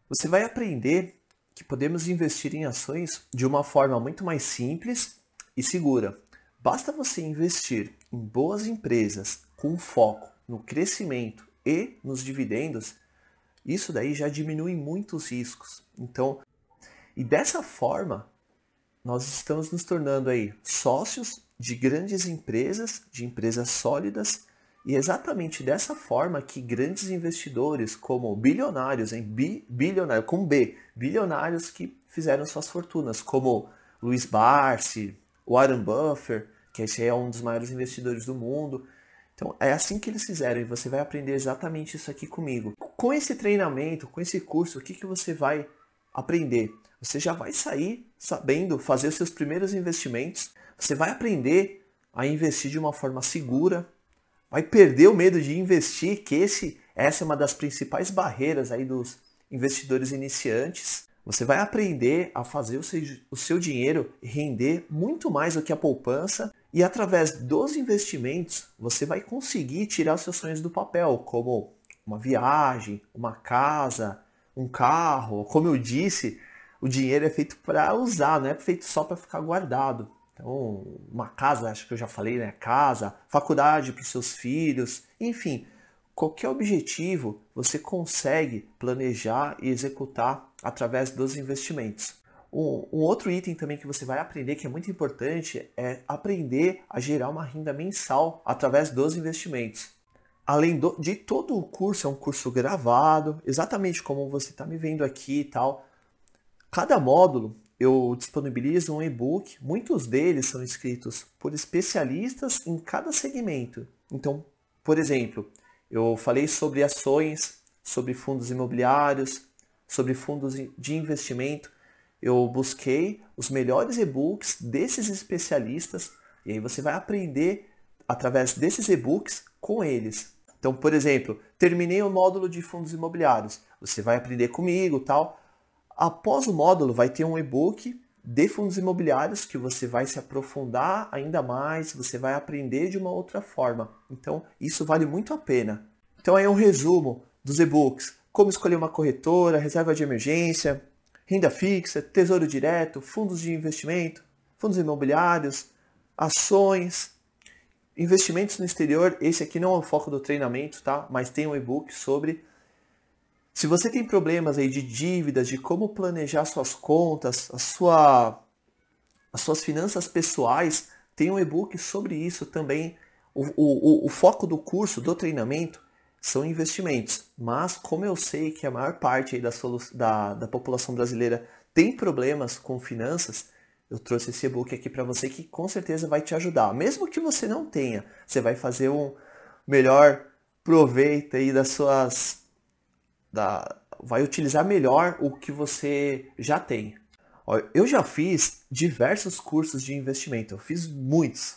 Você vai aprender que podemos investir em ações de uma forma muito mais simples e segura. Basta você investir em boas empresas com foco no crescimento e nos dividendos, isso daí já diminui muito os riscos. Então, e dessa forma, nós estamos nos tornando aí sócios de grandes empresas, de empresas sólidas, e é exatamente dessa forma que grandes investidores, como bilionários, bilionário com B, bilionários que fizeram suas fortunas, como Louis Barsi, Warren Buffett, que esse é um dos maiores investidores do mundo. Então é assim que eles fizeram e você vai aprender exatamente isso aqui comigo. Com esse treinamento, com esse curso, o que você vai aprender? Você já vai sair sabendo fazer os seus primeiros investimentos, você vai aprender a investir de uma forma segura, vai perder o medo de investir, que essa é uma das principais barreiras aí dos investidores iniciantes. Você vai aprender a fazer o seu dinheiro render muito mais do que a poupança e através dos investimentos você vai conseguir tirar os seus sonhos do papel, como uma viagem, uma casa, um carro. Como eu disse, o dinheiro é feito para usar, não é feito só para ficar guardado. Então, uma casa, acho que eu já falei, né? Casa, faculdade para os seus filhos, enfim, qualquer objetivo você consegue planejar e executar através dos investimentos. Um outro item também que você vai aprender, que é muito importante, é aprender a gerar uma renda mensal através dos investimentos. Além de todo o curso, é um curso gravado, exatamente como você está me vendo aqui e tal. Cada módulo eu disponibilizo um e-book, muitos deles são escritos por especialistas em cada segmento. Então, por exemplo, eu falei sobre ações, sobre fundos imobiliários, sobre fundos de investimento. Eu busquei os melhores e-books desses especialistas e aí você vai aprender através desses e-books com eles. Então, por exemplo, terminei o módulo de fundos imobiliários. Você vai aprender comigo, tal. Após o módulo vai ter um e-book de fundos imobiliários que você vai se aprofundar ainda mais, você vai aprender de uma outra forma. Então, isso vale muito a pena. Então, aí é um resumo dos e-books. Como escolher uma corretora, reserva de emergência, renda fixa, tesouro direto, fundos de investimento, fundos imobiliários, ações, investimentos no exterior. Esse aqui não é o foco do treinamento, tá? Mas tem um e-book sobre. Se você tem problemas aí de dívidas, de como planejar suas contas, as suas finanças pessoais, tem um e-book sobre isso também. O foco do curso, do treinamento, são investimentos. Mas como eu sei que a maior parte aí da população brasileira tem problemas com finanças, eu trouxe esse e-book aqui para você que com certeza vai te ajudar. Mesmo que você não tenha, você vai fazer um melhor proveito aí vai utilizar melhor o que você já tem. Eu já fiz diversos cursos de investimento, eu fiz muitos.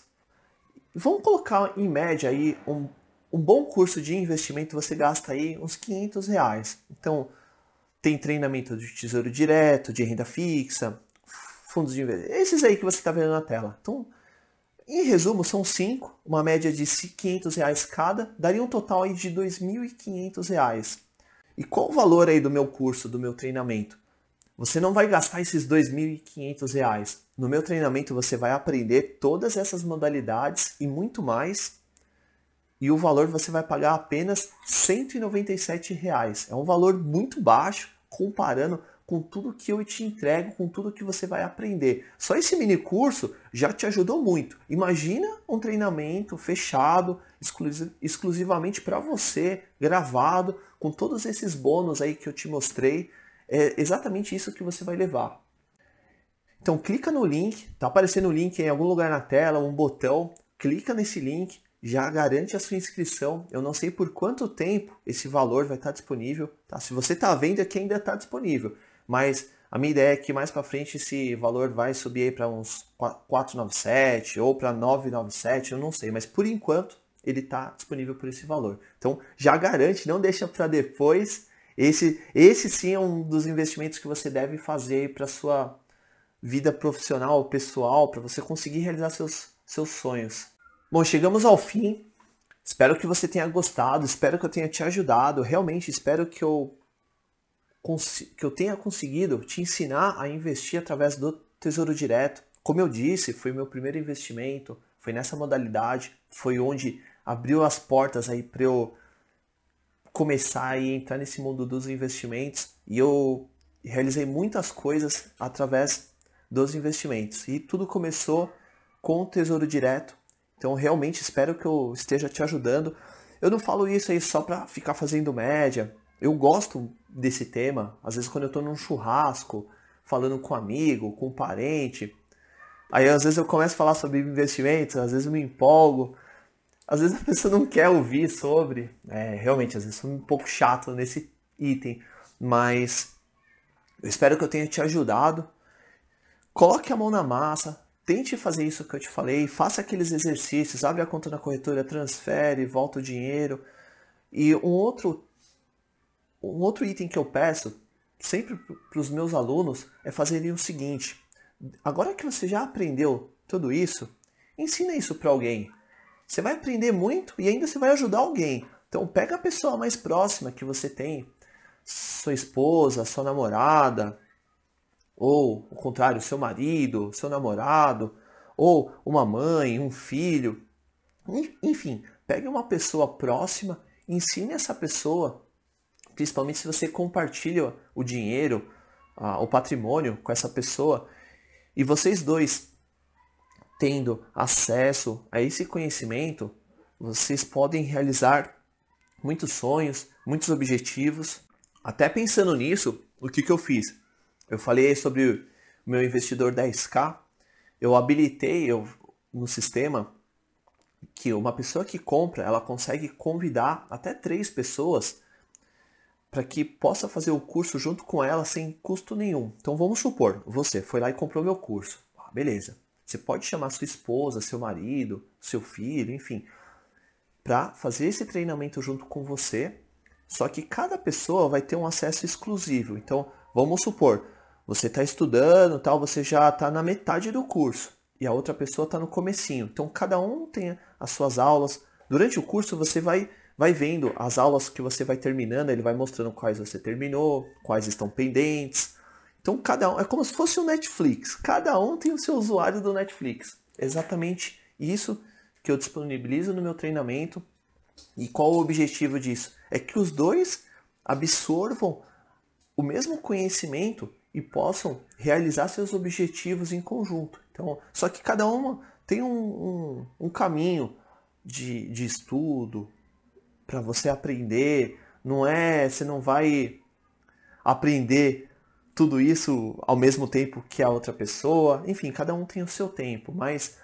Vamos colocar em média aí um bom curso de investimento, você gasta aí uns R$500. Então, tem treinamento de tesouro direto, de renda fixa, fundos de investimento, esses aí que você está vendo na tela. Então, em resumo, são 5, uma média de R$500 cada, daria um total aí de R$2.500. E qual o valor aí do meu curso, do meu treinamento? Você não vai gastar esses R$2.500. No meu treinamento você vai aprender todas essas modalidades e muito mais. E o valor você vai pagar apenas R$197. É um valor muito baixo comparando com tudo que eu te entrego, com tudo que você vai aprender. Só esse mini curso já te ajudou muito. Imagina um treinamento fechado, exclusivamente para você, gravado, com todos esses bônus aí que eu te mostrei. É exatamente isso que você vai levar. Então clica no link, tá aparecendo o link em algum lugar na tela, um botão, clica nesse link, já garante a sua inscrição. Eu não sei por quanto tempo esse valor vai estar disponível, tá? Se você está vendo aqui ainda está disponível, mas a minha ideia é que mais para frente esse valor vai subir aí para uns 497 ou para 997, eu não sei, mas por enquanto ele está disponível por esse valor. Então já garante, não deixa para depois. Esse sim é um dos investimentos que você deve fazer para sua vida profissional, pessoal, para você conseguir realizar seus sonhos. Bom, chegamos ao fim. Espero que você tenha gostado, espero que eu tenha te ajudado. Realmente espero que eu tenha conseguido te ensinar a investir através do Tesouro Direto. Como eu disse, foi meu primeiro investimento, foi nessa modalidade, foi onde abriu as portas aí para eu começar a entrar nesse mundo dos investimentos, e eu realizei muitas coisas através dos investimentos. E tudo começou com o Tesouro Direto. Então realmente espero que eu esteja te ajudando. Eu não falo isso aí só para ficar fazendo média. Eu gosto desse tema. Às vezes quando eu estou num churrasco, falando com um amigo, com um parente, aí às vezes eu começo a falar sobre investimentos, às vezes eu me empolgo. Às vezes a pessoa não quer ouvir sobre. Realmente, às vezes sou um pouco chato nesse item. Mas eu espero que eu tenha te ajudado. Coloque a mão na massa. Tente fazer isso que eu te falei. Faça aqueles exercícios. Abre a conta na corretora, transfere, volta o dinheiro. E um outro item que eu peço sempre para os meus alunos é fazerem o seguinte. Agora que você já aprendeu tudo isso, ensina isso para alguém. Você vai aprender muito e ainda você vai ajudar alguém. Então pega a pessoa mais próxima que você tem, sua esposa, sua namorada, ou o contrário, seu marido, seu namorado, ou uma mãe, um filho. Enfim, pegue uma pessoa próxima, ensine essa pessoa, principalmente se você compartilha o dinheiro, o patrimônio com essa pessoa, e vocês dois tendo acesso a esse conhecimento, vocês podem realizar muitos sonhos, muitos objetivos. Até pensando nisso, o que eu fiz? Eu falei sobre o meu investidor 10K, eu habilitei no sistema que uma pessoa que compra, ela consegue convidar até 3 pessoas para que possa fazer o curso junto com ela sem custo nenhum. Então vamos supor, você foi lá e comprou meu curso. Beleza. Você pode chamar sua esposa, seu marido, seu filho, enfim, para fazer esse treinamento junto com você, só que cada pessoa vai ter um acesso exclusivo. Então, vamos supor, você está estudando, tal, você já está na metade do curso e a outra pessoa está no comecinho. Então, cada um tem as suas aulas. Durante o curso, você vai vendo as aulas que você vai terminando, ele vai mostrando quais você terminou, quais estão pendentes. Então, cada um é como se fosse um Netflix. Cada um tem o seu usuário do Netflix. Exatamente isso que eu disponibilizo no meu treinamento. E qual o objetivo disso? É que os dois absorvam o mesmo conhecimento e possam realizar seus objetivos em conjunto. Então, só que cada uma tem um caminho de estudo para você aprender. Você não vai aprender tudo isso ao mesmo tempo que a outra pessoa. Enfim, cada um tem o seu tempo. Mas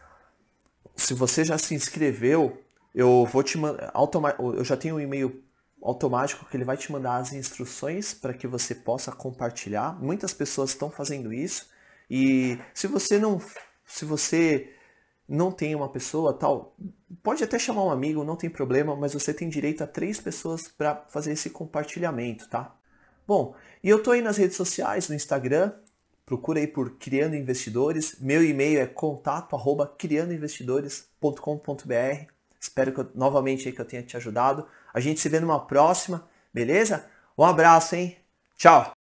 se você já se inscreveu, eu vou te mandar, eu já tenho um e-mail automático que ele vai te mandar as instruções para que você possa compartilhar. Muitas pessoas estão fazendo isso. E se você não tem uma pessoa, tal, pode até chamar um amigo, não tem problema, mas você tem direito a 3 pessoas para fazer esse compartilhamento, tá? Bom, e eu tô aí nas redes sociais, no Instagram, procura aí por Criando Investidores. Meu e-mail é contato@criandoinvestidores.com.br. Espero novamente aí que eu tenha te ajudado. A gente se vê numa próxima, beleza? Um abraço, hein? Tchau!